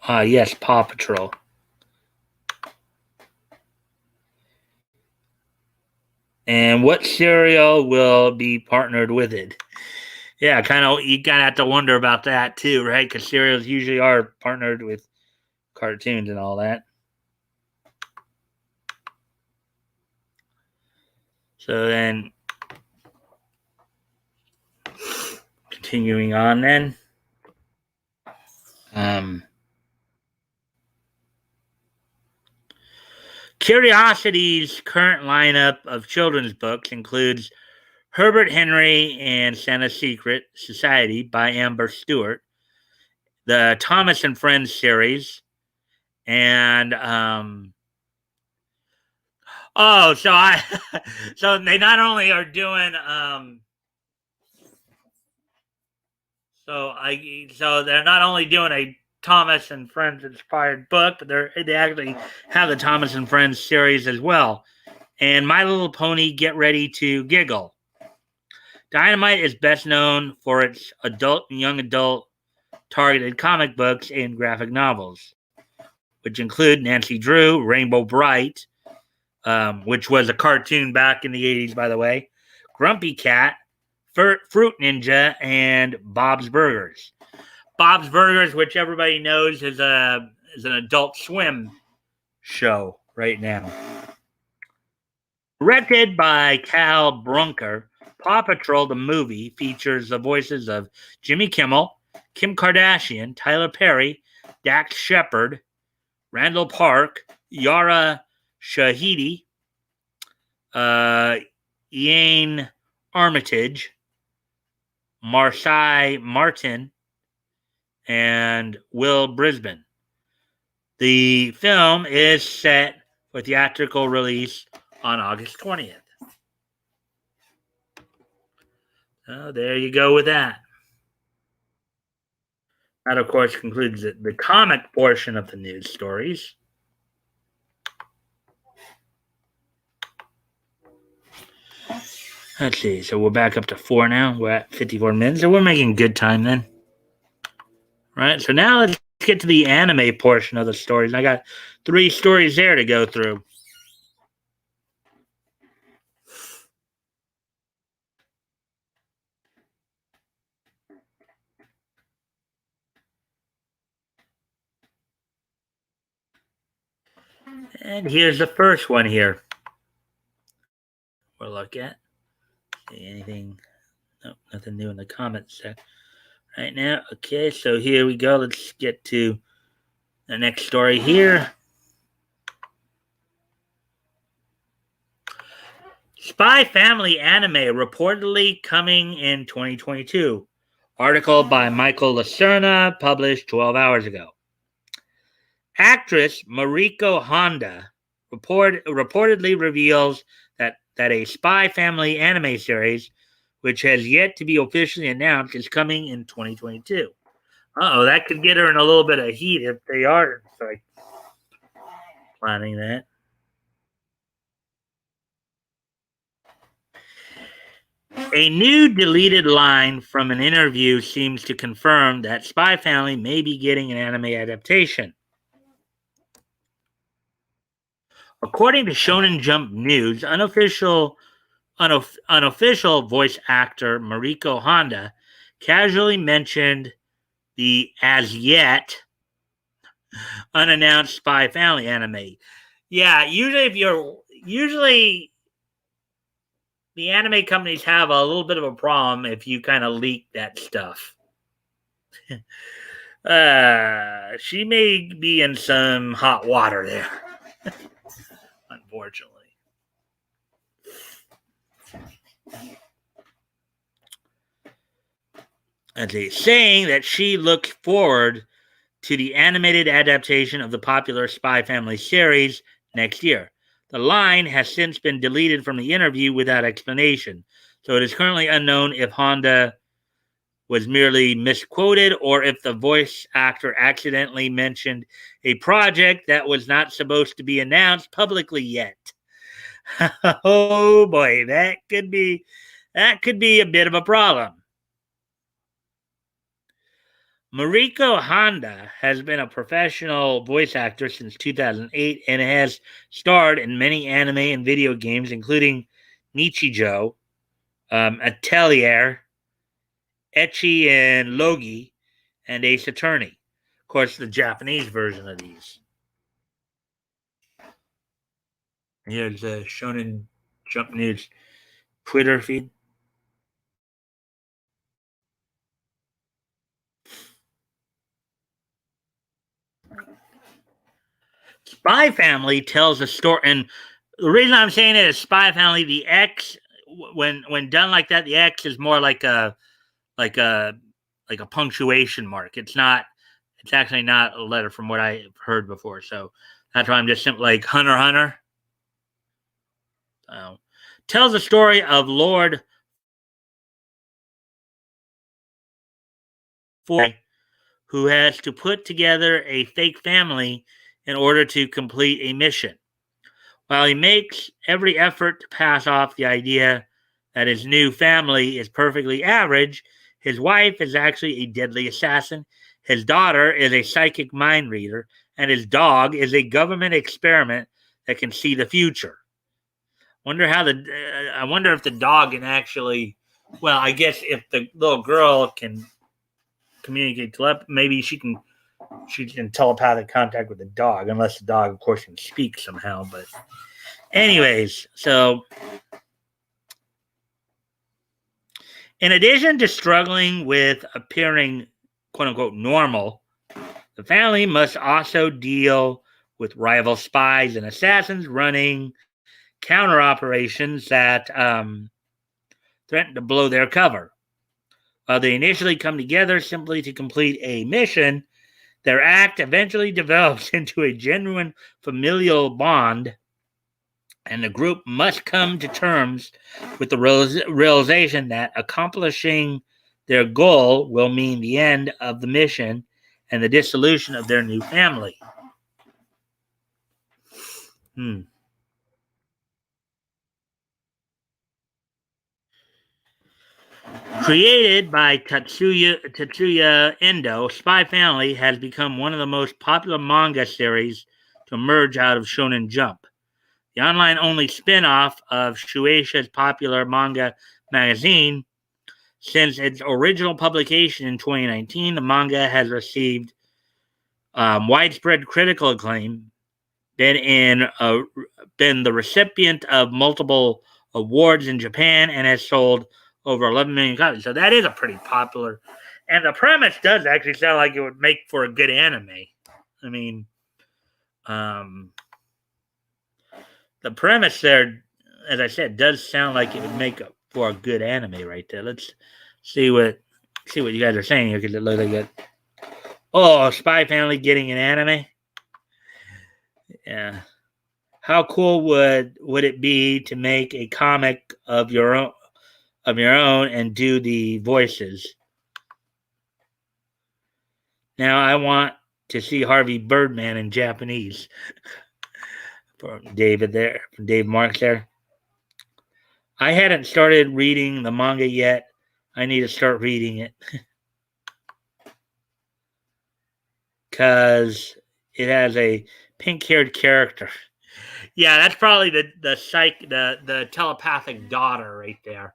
Yes, Paw Patrol. And what cereal will be partnered with it? Yeah, you kind of have to wonder about that too, right? Because cereals usually are partnered with cartoons and all that. So then, continuing on then. Curiosity's current lineup of children's books includes Herbert Henry and Santa's Secret Society by Amber Stewart, the Thomas and Friends series, and so they not only are doing so they're not only doing a Thomas and Friends inspired book, but they actually have the Thomas and Friends series as well. And My Little Pony Get Ready to Giggle. Dynamite is best known for its adult and young adult targeted comic books and graphic novels, which include Nancy Drew, Rainbow Bright, which was a cartoon back in the 80s, by the way, Grumpy Cat, Fruit Ninja, and Bob's Burgers. Bob's Burgers, which everybody knows is an Adult Swim show right now. Directed by Cal Brunker, Paw Patrol the movie features the voices of Jimmy Kimmel, Kim Kardashian, Tyler Perry, Dax Shepard, Randall Park, Yara Shahidi, Ian Armitage, Marsai Martin, and Will Brisbane. The film is set for theatrical release on August 20th. Oh, there you go with that. That, of course, concludes the comic portion of the news stories. Let's see. So we're back up to 4 now. We're at 54 minutes. So we're making good time then. Right. So now let's get to the anime portion of the stories. I got 3 stories there to go through. And here's the first one here. We'll look at. See anything? Nope, nothing new in the comments section right now. Okay, so here we go. Let's get to the next story here. Spy Family anime reportedly coming in 2022. Article by Michael Lacerna, published 12 hours ago. Actress Mariko Honda reportedly reveals that a Spy Family anime series, which has yet to be officially announced, is coming in 2022. That could get her in a little bit of heat if they are planning that. A new deleted line from an interview seems to confirm that Spy Family may be getting an anime adaptation. According to Shonen Jump News, unofficial voice actor Mariko Honda casually mentioned the as yet unannounced Spy Family anime. Yeah, usually the anime companies have a little bit of a problem if you kind of leak that stuff. She may be in some hot water there, unfortunately. As a saying that she looked forward to the animated adaptation of the popular Spy Family series next year. The line has since been deleted from the interview without explanation, so it is currently unknown if Honda was merely misquoted or if the voice actor accidentally mentioned a project that was not supposed to be announced publicly yet. Oh boy, that could be a bit of a problem. Mariko Honda has been a professional voice actor since 2008 and has starred in many anime and video games, including Nichijou, Atelier, Echi and Logi, and Ace Attorney. Of course, the Japanese version of these. Here's the Shonen Jump News Twitter feed. Spy Family tells a story, and the reason I'm saying it is Spy Family. The X, when done like that, the X is more like a like a punctuation mark. It's not. It's actually not a letter from what I've heard before. So that's why I'm just simply like Hunter Hunter. Tells the story of Lord Foy, who has to put together a fake family in order to complete a mission. While he makes every effort to pass off the idea that his new family is perfectly average, his wife is actually a deadly assassin, his daughter is a psychic mind reader, and his dog is a government experiment that can see the future. I wonder if the dog can actually. Well, I guess if the little girl can communicate maybe she can telepathic contact with the dog, unless the dog, of course, can speak somehow. But anyways, so in addition to struggling with appearing quote unquote normal, the family must also deal with rival spies and assassins running counter operations that threaten to blow their cover. They initially come together simply to complete a mission. Their act eventually develops into a genuine familial bond, and the group must come to terms with the realization that accomplishing their goal will mean the end of the mission and the dissolution of their new family. Hmm. Created by Tatsuya Endo, Spy Family has become one of the most popular manga series to emerge out of Shonen Jump. The online only spin off of Shueisha's popular manga magazine. Since its original publication in 2019, the manga has received widespread critical acclaim, been the recipient of multiple awards in Japan, and has sold over 11 million copies. So that is a pretty popular, and the premise does actually sound like it would make for a good anime. I mean, um, the premise there, as I said, does sound like it would make for a good anime right there. Let's see what you guys are saying here because it looks like it. Oh, Spy Family getting an anime. Yeah. How cool would it be to make a comic of your own and do the voices? Now I want to see Harvey Birdman in Japanese. From Dave Marks there. I hadn't started reading the manga yet. I need to start reading it because it has a pink-haired character. Yeah, that's probably the telepathic daughter right there.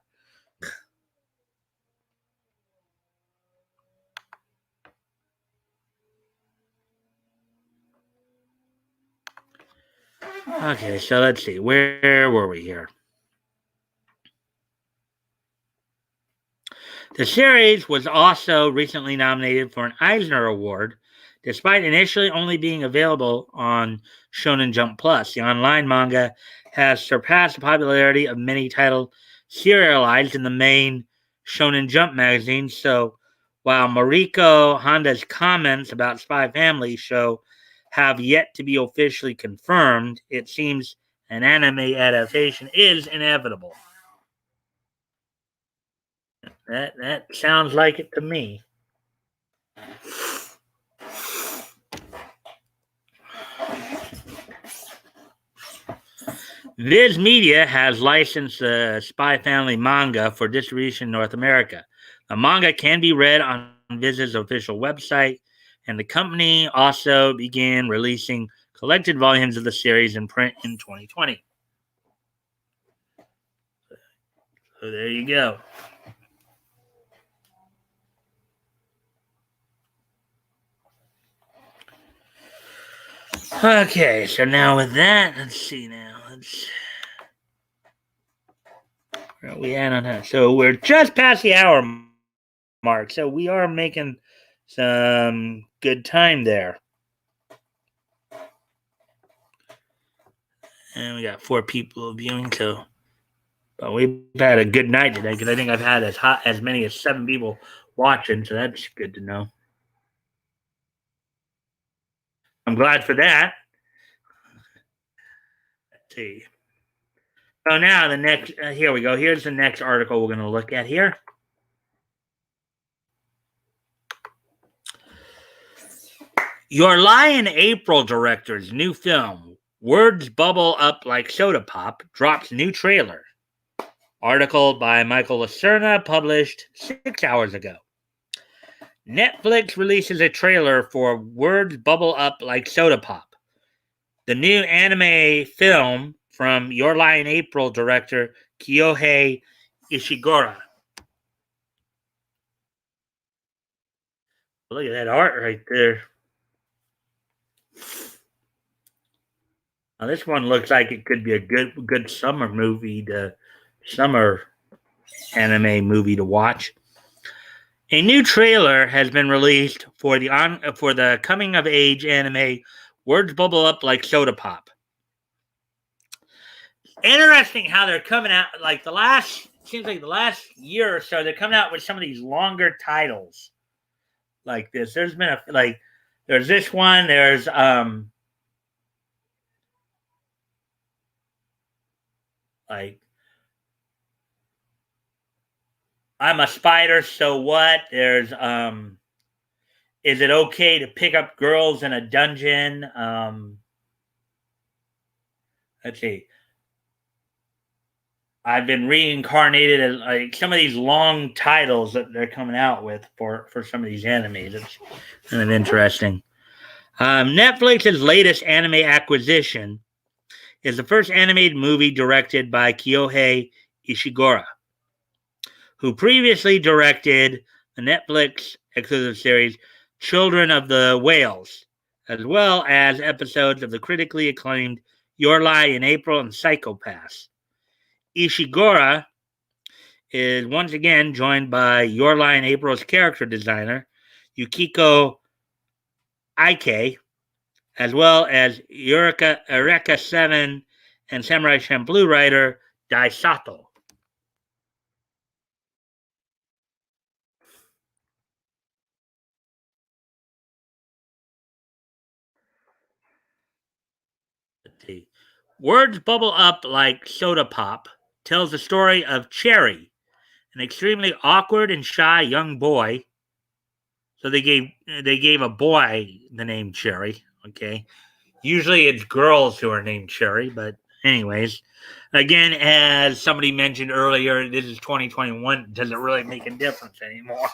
Okay, so let's see. Where were we here? The series was also recently nominated for an Eisner Award, despite initially only being available on Shonen Jump Plus. The online manga has surpassed the popularity of many titles serialized in the main Shonen Jump magazine. So, while Mariko Honda's comments about Spy Family show have yet to be officially confirmed, it seems an anime adaptation is inevitable. That sounds like it to me. Viz Media has licensed the Spy Family manga for distribution in North America. The manga can be read on Viz's official website, and the company also began releasing collected volumes of the series in print in 2020. So there you go. Okay, so now with that, let's see now. Where are we at on that? So we're just past the hour mark, so we are making some good time there. And we got 4 people viewing, so but we've had a good night today because I think I've had as many as 7 people watching, so that's good to know. I'm glad for that. Let's see. So now the next, here we go. Here's the next article we're going to look at here. Your Lie in April director's new film, Words Bubble Up Like Soda Pop, drops new trailer. Article by Michael Lacerna, published 6 hours ago. Netflix releases a trailer for Words Bubble Up Like Soda Pop, the new anime film from Your Lie in April director Kyohei Ishiguro. Look at that art right there. Now this one looks like it could be a good summer anime movie to watch. A new trailer has been released for the coming of age anime Words Bubble Up Like Soda Pop. Interesting how they're coming out seems like the last year or so they're coming out with some of these longer titles like this. There's been there's this one, there's like I'm a spider, so what? There's is it okay to pick up girls in a dungeon? Let's see. I've been reincarnated as like some of these long titles that they're coming out with for some of these animes. It's kind of interesting. Netflix's latest anime acquisition is the first animated movie directed by Kyohei Ishiguro, who previously directed the Netflix exclusive series Children of the Whales, as well as episodes of the critically acclaimed Your Lie in April and Psycho-Pass. Ishiguro is once again joined by Your Lie in April's character designer, Yukiko Ike, as well as Eureka 7 and Samurai Champloo writer Dai Sato. Let's see. Words Bubble Up Like Soda Pop tells the story of Cherry, an extremely awkward and shy young boy. So they gave a boy the name Cherry. Okay, usually it's girls who are named Cherry, but anyways, again, as somebody mentioned earlier, this is 2021. Doesn't really make a difference anymore.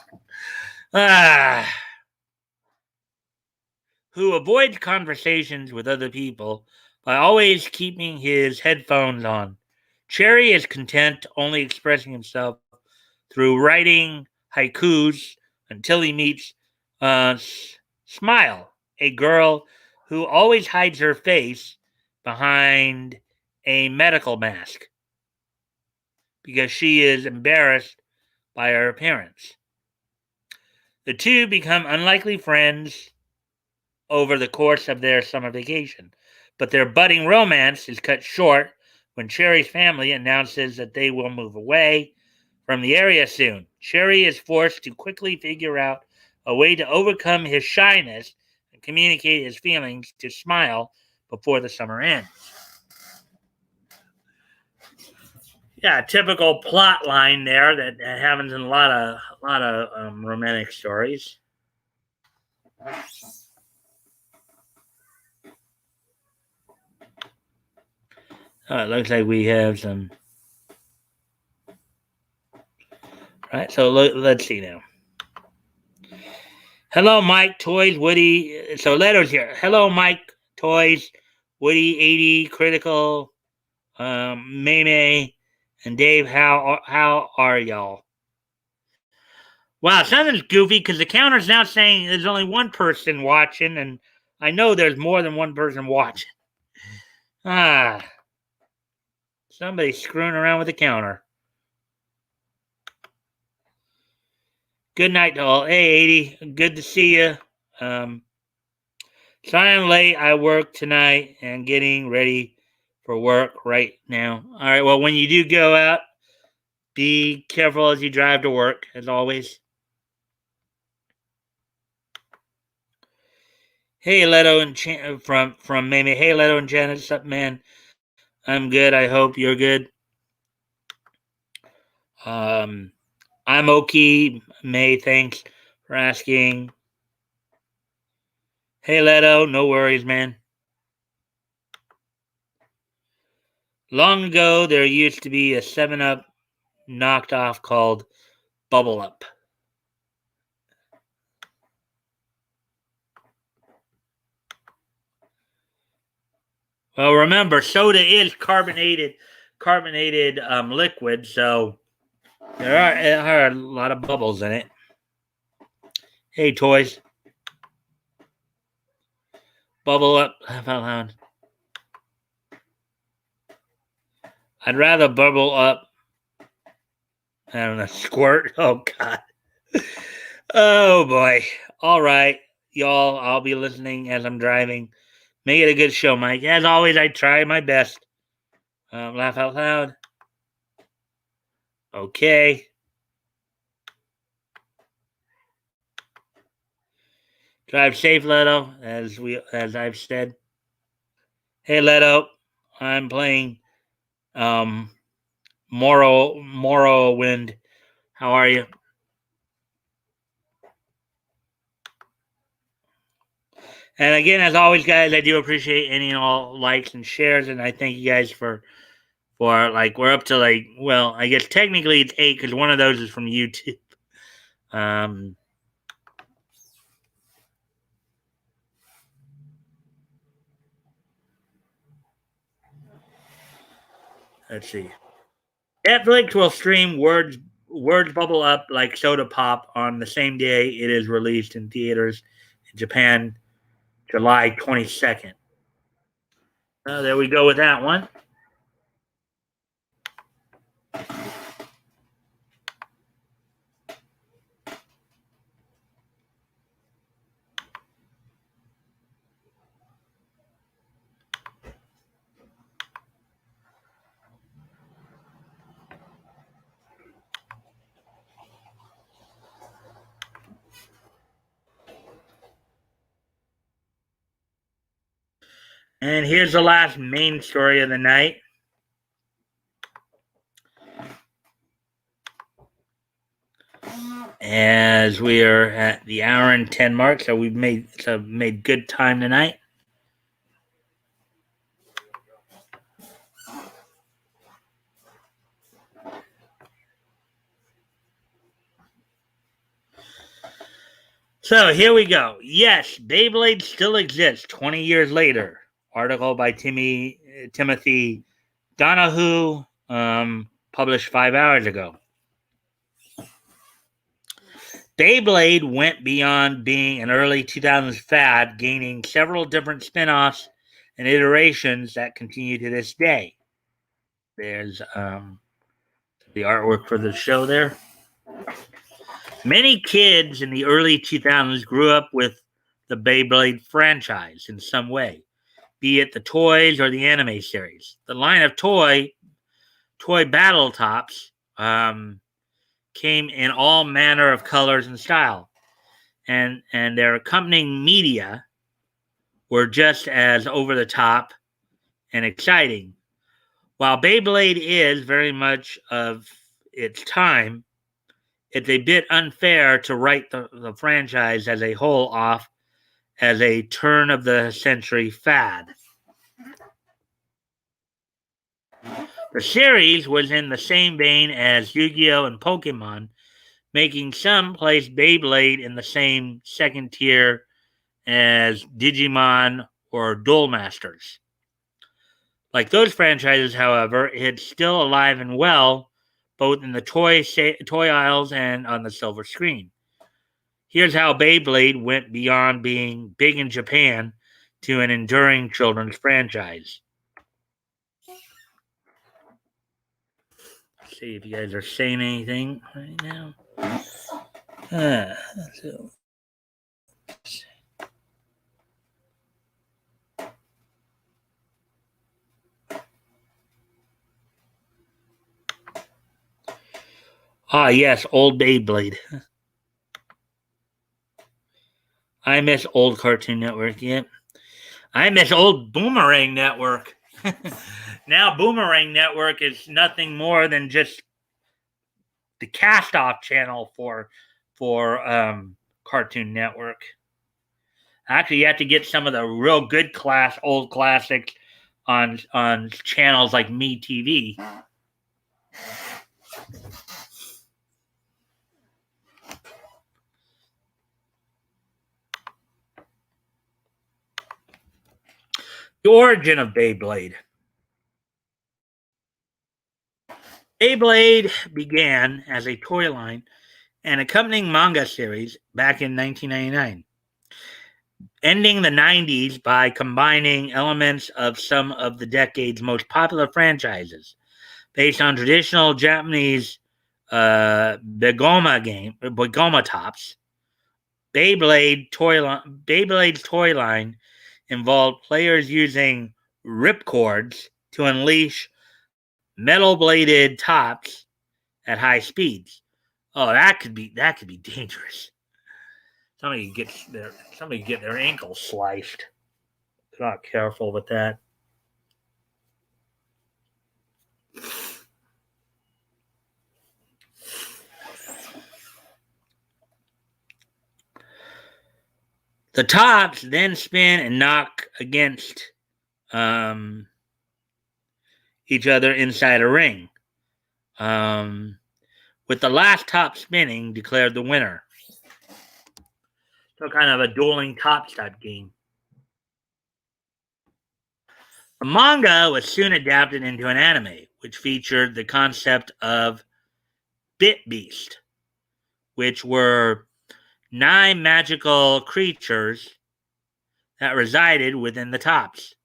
Who avoids conversations with other people by always keeping his headphones on. Cherry is content only expressing himself through writing haikus until he meets Smile, a girl who always hides her face behind a medical mask because she is embarrassed by her appearance. The two become unlikely friends over the course of their summer vacation, but their budding romance is cut short when Cherry's family announces that they will move away from the area soon. Cherry is forced to quickly figure out a way to overcome his shyness and communicate his feelings to Smile before the summer ends. Yeah, typical plot line there that happens in a lot of romantic stories. Oh, it looks like we have some. Right, so let's see now. Hello, Mike, Toys, Woody. So letters here. Hello, Mike, Toys, Woody, 80, Critical, Maymay, and Dave. How are y'all? Wow, something's goofy because the counter's now saying there's only one person watching, and I know there's more than one person watching. Ah, somebody's screwing around with the counter. Good night to all. Hey, 80, good to see you. Sorry I'm late. I work tonight and getting ready for work right now. All right, well, when you do go out, be careful as you drive to work, as always. Hey, Leto and from Mamie. Hey, Leto and Janet, what's up, man? I'm good. I hope you're good. Um, I'm okay. May, thanks for asking. Hey, Leto, no worries, man. Long ago, there used to be a 7-Up knocked off called Bubble Up. Well, remember, soda is carbonated liquid, so there are a lot of bubbles in it. Hey, toys, bubble up, laugh out loud. I'd rather bubble up. I don't know, squirt. Oh God. Oh boy. All right, y'all. I'll be listening as I'm driving. Make it a good show, Mike. As always, I try my best. Laugh out loud. Okay. Drive safe, Leto, as I've said. Hey, Leto, I'm playing Morrowind. How are you? And again, as always, guys, I do appreciate any and all likes and shares, and I thank you guys for like we're up to like, well, I guess technically it's 8 because one of those is from YouTube. Um, let's see. Netflix will stream Words Bubble Up like Soda Pop on the same day it is released in theaters in Japan, July 22nd. There we go with that one. And here's the last main story of the night. As we are at the hour and 10 mark, so we've made good time tonight. So here we go. Yes, Beyblade still exists 20 years later. Article by Timothy Donahue, published 5 hours ago. Beyblade went beyond being an early 2000s fad, gaining several different spin-offs and iterations that continue to this day. There's the artwork for the show there. Many kids in the early 2000s grew up with the Beyblade franchise in some way, be it the toys or the anime series. The line of toy battle tops came in all manner of colors and style, and their accompanying media were just as over the top and exciting. While Beyblade is very much of its time, it's a bit unfair to write the franchise as a whole off as a turn of the century fad. The series was in the same vein as Yu-Gi-Oh! And Pokemon, making some place Beyblade in the same second tier as Digimon or Duel Masters. Like those franchises, however, it's still alive and well, both in the toy aisles and on the silver screen. Here's how Beyblade went beyond being big in Japan to an enduring children's franchise. Let's see if you guys are saying anything right now. Yes, old Beyblade. I miss old Cartoon Network, yep. I miss old Boomerang Network. Now Boomerang Network is nothing more than just the cast-off channel for Cartoon Network. Actually, you have to get some of the real good old classics on channels like MeTV. The origin of Beyblade. Beyblade began as a toy line and accompanying manga series back in 1999, ending the 90s by combining elements of some of the decade's most popular franchises based on traditional Japanese Begoma tops. Beyblade's toy line involved players using ripcords to unleash metal-bladed tops at high speeds. Oh, that could be dangerous. Somebody get their ankle sliced. Not careful with that. The tops then spin and knock against each other inside a ring, with the last top spinning declared the winner. So kind of a dueling tops type game. The manga was soon adapted into an anime, which featured the concept of Bit Beast, which were 9 magical creatures that resided within the tops.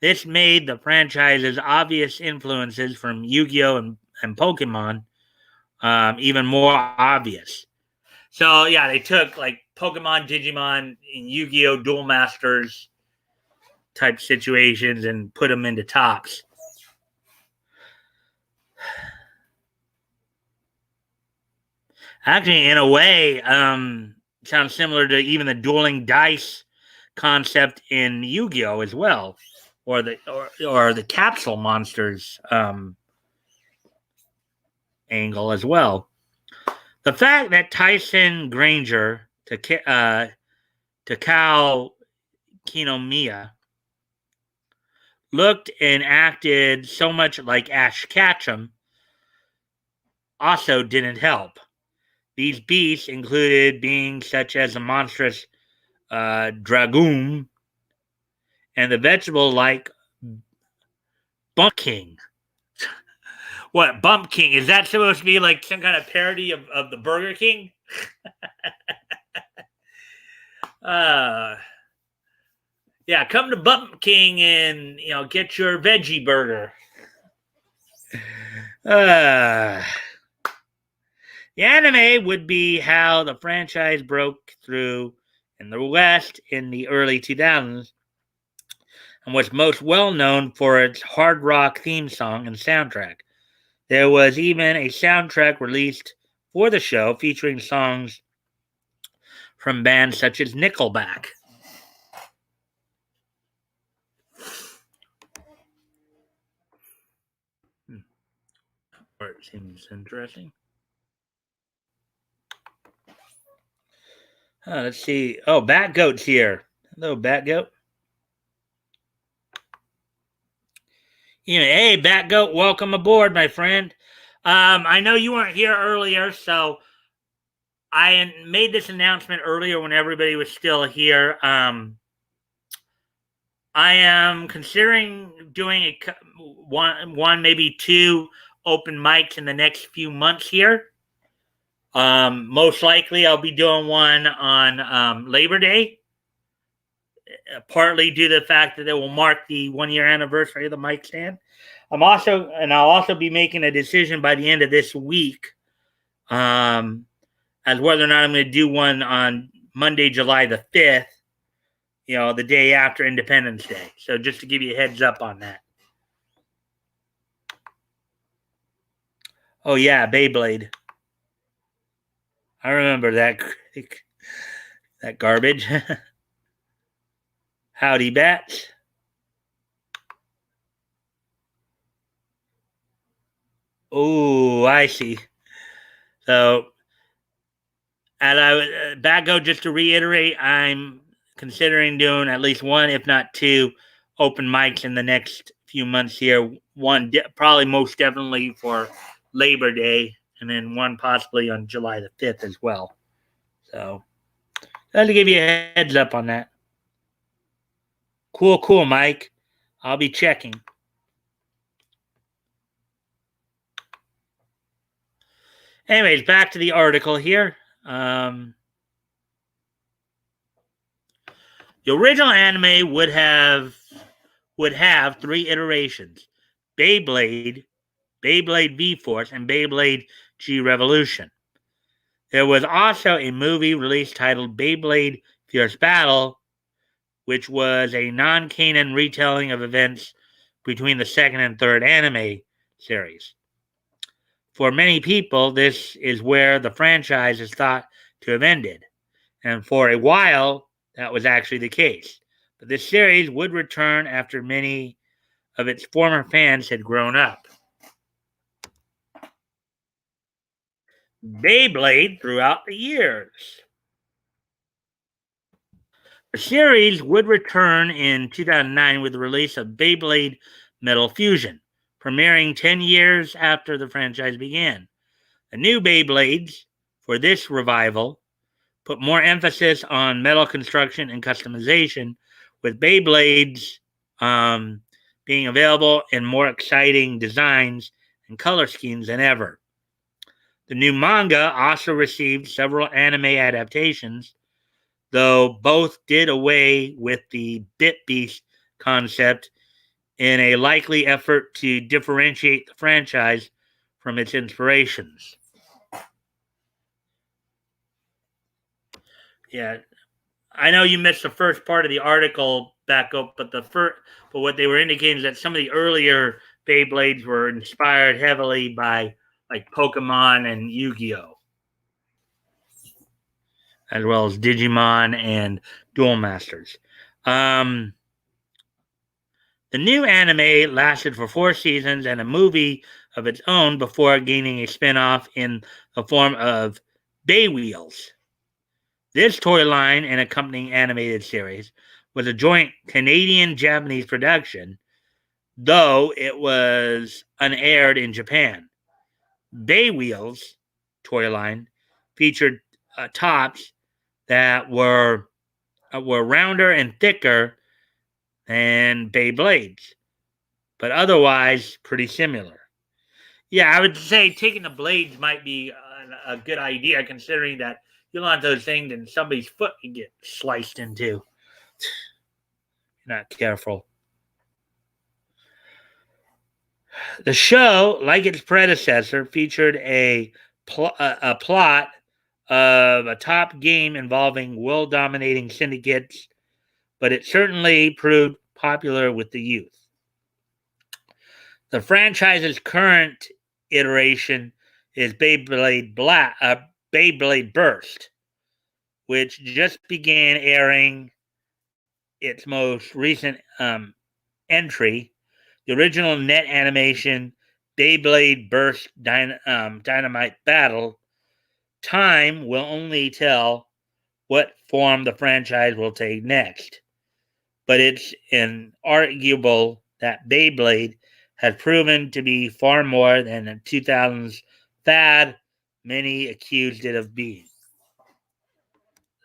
This made the franchise's obvious influences from Yu-Gi-Oh! And Pokemon even more obvious. So, yeah, they took like Pokemon, Digimon, and Yu-Gi-Oh! Duel Masters type situations and put them into tops. Actually, in a way, sounds similar to even the dueling dice concept in Yu-Gi-Oh! As well, or the capsule monsters angle as well. The fact that Tyson Granger, Takao Kinomiya, looked and acted so much like Ash Ketchum also didn't help. These beasts included beings such as the monstrous Dragoon and the vegetable-like Bump King. What, Bump King? Is that supposed to be like some kind of parody of the Burger King? Yeah, come to Bump King and get your veggie burger. The anime would be how the franchise broke through in the West in the early 2000s and was most well known for its hard rock theme song and soundtrack. There was even a soundtrack released for the show featuring songs from bands such as Nickelback. It seems interesting. Let's see. Oh, Bat Goat's here. Hello, Bat Goat. Hey, Bat Goat, welcome aboard, my friend. I know you weren't here earlier, so I made this announcement earlier when everybody was still here. I am considering doing one, maybe two open mics in the next few months here. Most likely, I'll be doing one on Labor Day, partly due to the fact that it will mark the 1 year anniversary of the Mikestand. I'll also be making a decision by the end of this week, as whether or not I'm going to do one on Monday, July the 5th, the day after Independence Day. So just to give you a heads up on that. Oh yeah, Beyblade. I remember that garbage. Howdy, bats. Oh, I see. So, just to reiterate, I'm considering doing at least one, if not two, open mics in the next few months here. One, probably most definitely for Labor Day, and then one possibly on July the 5th as well. So, I'd like to give you a heads up on that. Cool, Mike. I'll be checking. Anyways, back to the article here. The original anime would have three iterations: Beyblade, Beyblade V-Force, and Beyblade G Revolution. There was also a movie released titled Beyblade Fierce Battle, which was a non-canon retelling of events between the second and third anime series. For many people, this is where the franchise is thought to have ended, and for a while, that was actually the case. But this series would return after many of its former fans had grown up. Beyblade throughout the years. The series would return in 2009 with the release of Beyblade Metal Fusion, premiering 10 years after the franchise began. The new Beyblades for this revival put more emphasis on metal construction and customization, with Beyblades being available in more exciting designs and color schemes than ever. The new manga also received several anime adaptations, though both did away with the Bit Beast concept in a likely effort to differentiate the franchise from its inspirations. Yeah, I know you missed the first part of the article back up, but what they were indicating is that some of the earlier Beyblades were inspired heavily by like Pokemon and Yu-Gi-Oh, as well as Digimon and Duel Masters. The new anime lasted for 4 seasons and a movie of its own before gaining a spin-off in the form of Bay Wheels. This toy line and accompanying animated series was a joint Canadian-Japanese production, though it was unaired in Japan. Bay Wheels toy line featured tops that were rounder and thicker than Beyblades, but otherwise pretty similar. Yeah, I would say taking the blades might be a good idea, considering that you launch those things and somebody's foot can get sliced into. Not careful. The show, like its predecessor, featured a a plot of a top game involving world-dominating syndicates, but it certainly proved popular with the youth. The franchise's current iteration is Beyblade Burst, which just began airing its most recent entry. The original net animation Beyblade Burst Dynamite Battle. Time will only tell what form the franchise will take next, but it's inarguable that Beyblade has proven to be far more than the 2000s fad many accused it of being.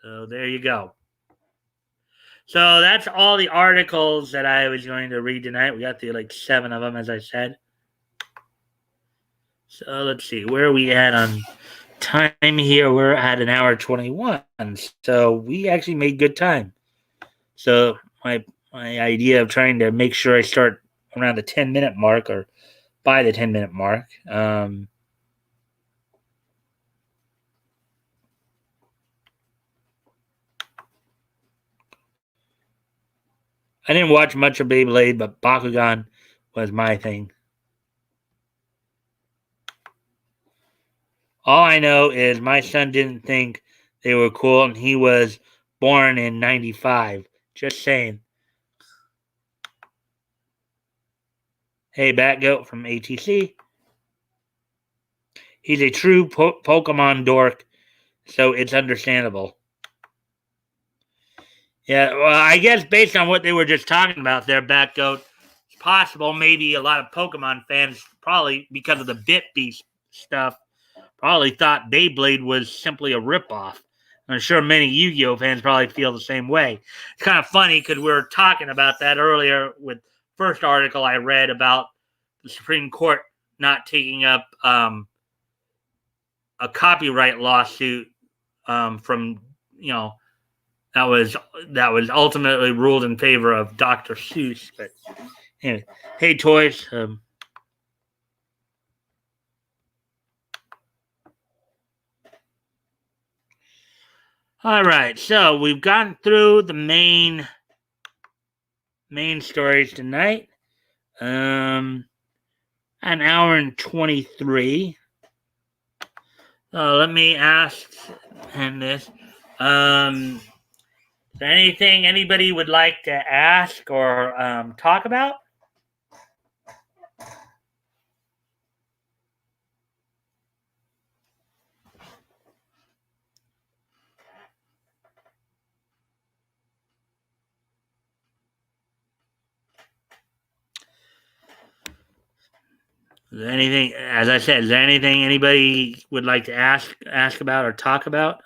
So there you go. So that's all the articles that I was going to read tonight. We got the 7 of them, as I said. So let's see, where are we at on time here? We're at an hour 21. So we actually made good time. So my idea of trying to make sure I start around the 10-minute mark or by the 10-minute mark. I didn't watch much of Beyblade, but Bakugan was my thing. All I know is my son didn't think they were cool, and he was born in 95. Just saying. Hey, Batgoat from ATC. He's a true Pokemon dork, so it's understandable. Yeah, well, I guess based on what they were just talking about there, Batgoat, it's possible maybe a lot of Pokemon fans, probably because of the Bit Beast stuff, probably thought Beyblade was simply a ripoff. I'm sure many Yu-Gi-Oh fans probably feel the same way. It's kind of funny because we were talking about that earlier with first article I read about the Supreme Court not taking up a copyright lawsuit from that was ultimately ruled in favor of Dr. Seuss. But anyway, hey toys. All right, so we've gotten through the main stories tonight. An hour and 23. Let me ask him this. Is there anything anybody would like to ask or talk about? Is there anything, as I said, is there anything anybody would like to ask about or talk about?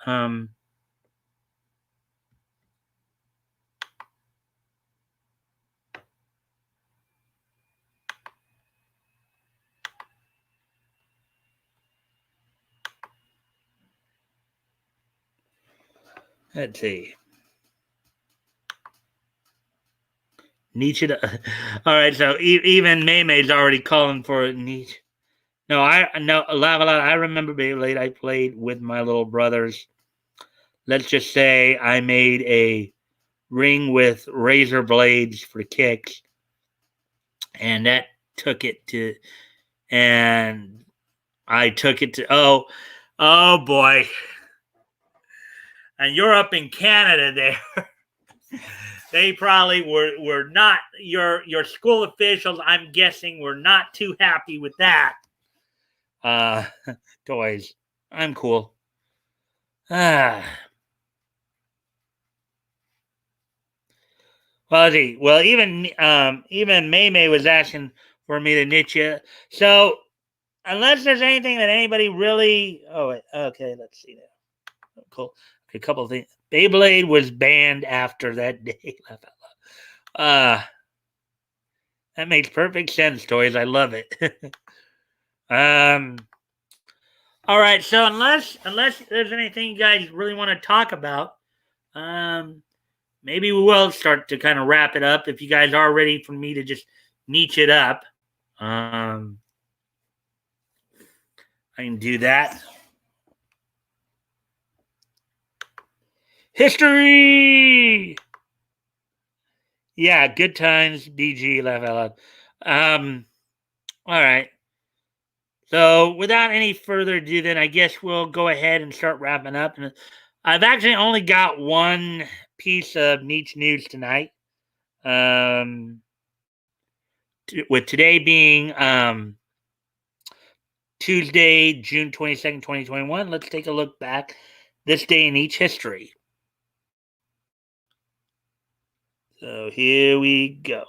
Let's see. Nietzsche. All right, so even Maymay's already calling for Nietzsche. No, I remember Beyblade. I played with my little brothers. Let's just say I made a ring with razor blades for kicks, and that took it to, and I took it to. Oh boy, and you're up in Canada there. They probably were not your school officials. I'm guessing were not too happy with that. Toys. I'm cool. Well, even May was asking for me to knit you. So unless there's anything that anybody really, okay, let's see that. Cool. Okay, a couple of things. Beyblade was banned after that day. That makes perfect sense, toys. I love it. All right, so unless there's anything you guys really want to talk about, maybe we will start to kind of wrap it up. If you guys are ready for me to just niche it up, I can do that. History! Yeah, good times, BG, laugh out loud. All right. So, without any further ado, then I guess we'll go ahead and start wrapping up. And I've actually only got one piece of niche news tonight. With today being Tuesday, June 22nd, 2021, let's take a look back this day in each history. So, here we go.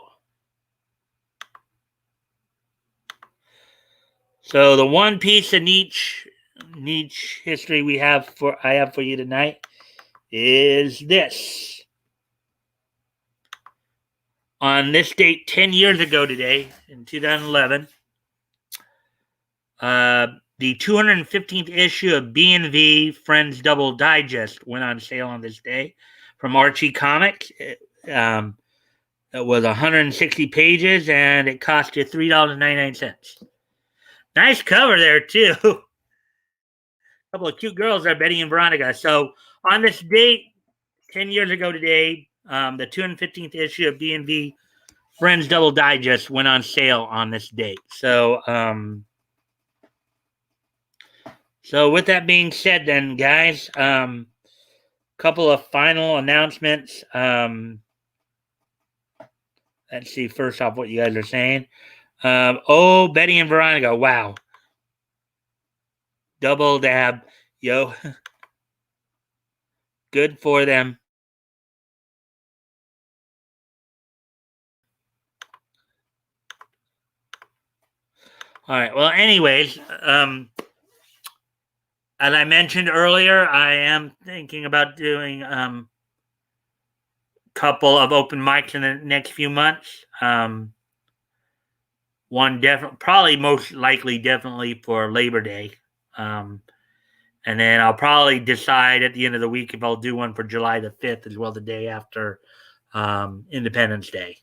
So the one piece of niche history I have for you tonight is this. On this date 10 years ago today, in 2011, the 215th issue of B&V Friends Double Digest went on sale on this day from Archie Comics. It was 160 pages and it cost you $3.99. Nice cover there, too. Couple of cute girls there, Betty and Veronica. So on this date, 10 years ago today, the 215th issue of B&V Friends Double Digest went on sale on this date. So, with that being said, then, guys, couple of final announcements. Let's see, first off, what you guys are saying. Betty and Veronica, wow. Double dab, yo. Good for them. All right. Well, anyways, as I mentioned earlier, I am thinking about doing a couple of open mics in the next few months. One probably most likely definitely for Labor Day. And then I'll probably decide at the end of the week if I'll do one for July the 5th as well, the day after Independence Day.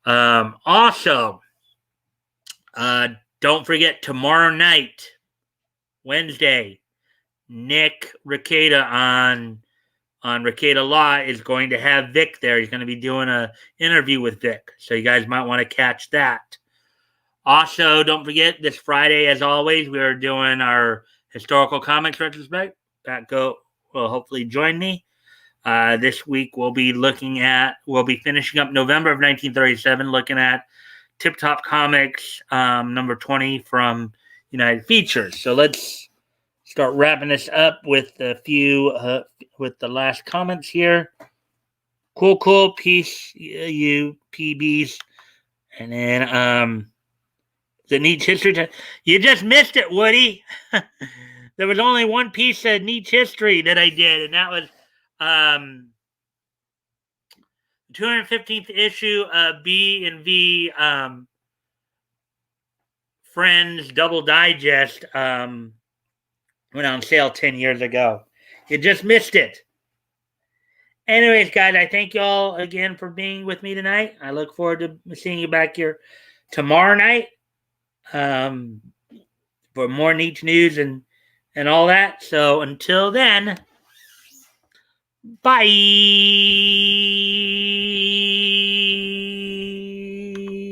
Also, don't forget tomorrow night, Wednesday, Nick Rekieta on Rekieta Law is going to have Vic there. He's going to be doing an interview with Vic, so you guys might want to catch that. Also, don't forget this Friday, as always, we are doing our historical comics retrospect. Will hopefully join me. This week we'll be finishing up November of 1937, looking at Tip Top Comics number 20 from United Features. So let's start wrapping this up with with the last comments here. Cool, peace, you PBs. And then the niche history. You just missed it, Woody. There was only one piece of niche history that I did, and that was the 215th issue of B&V Friends Double Digest went on sale 10 years ago. You just missed it. Anyways, guys, I thank you all again for being with me tonight. I look forward to seeing you back here tomorrow night for more niche news and all that. So until then, bye.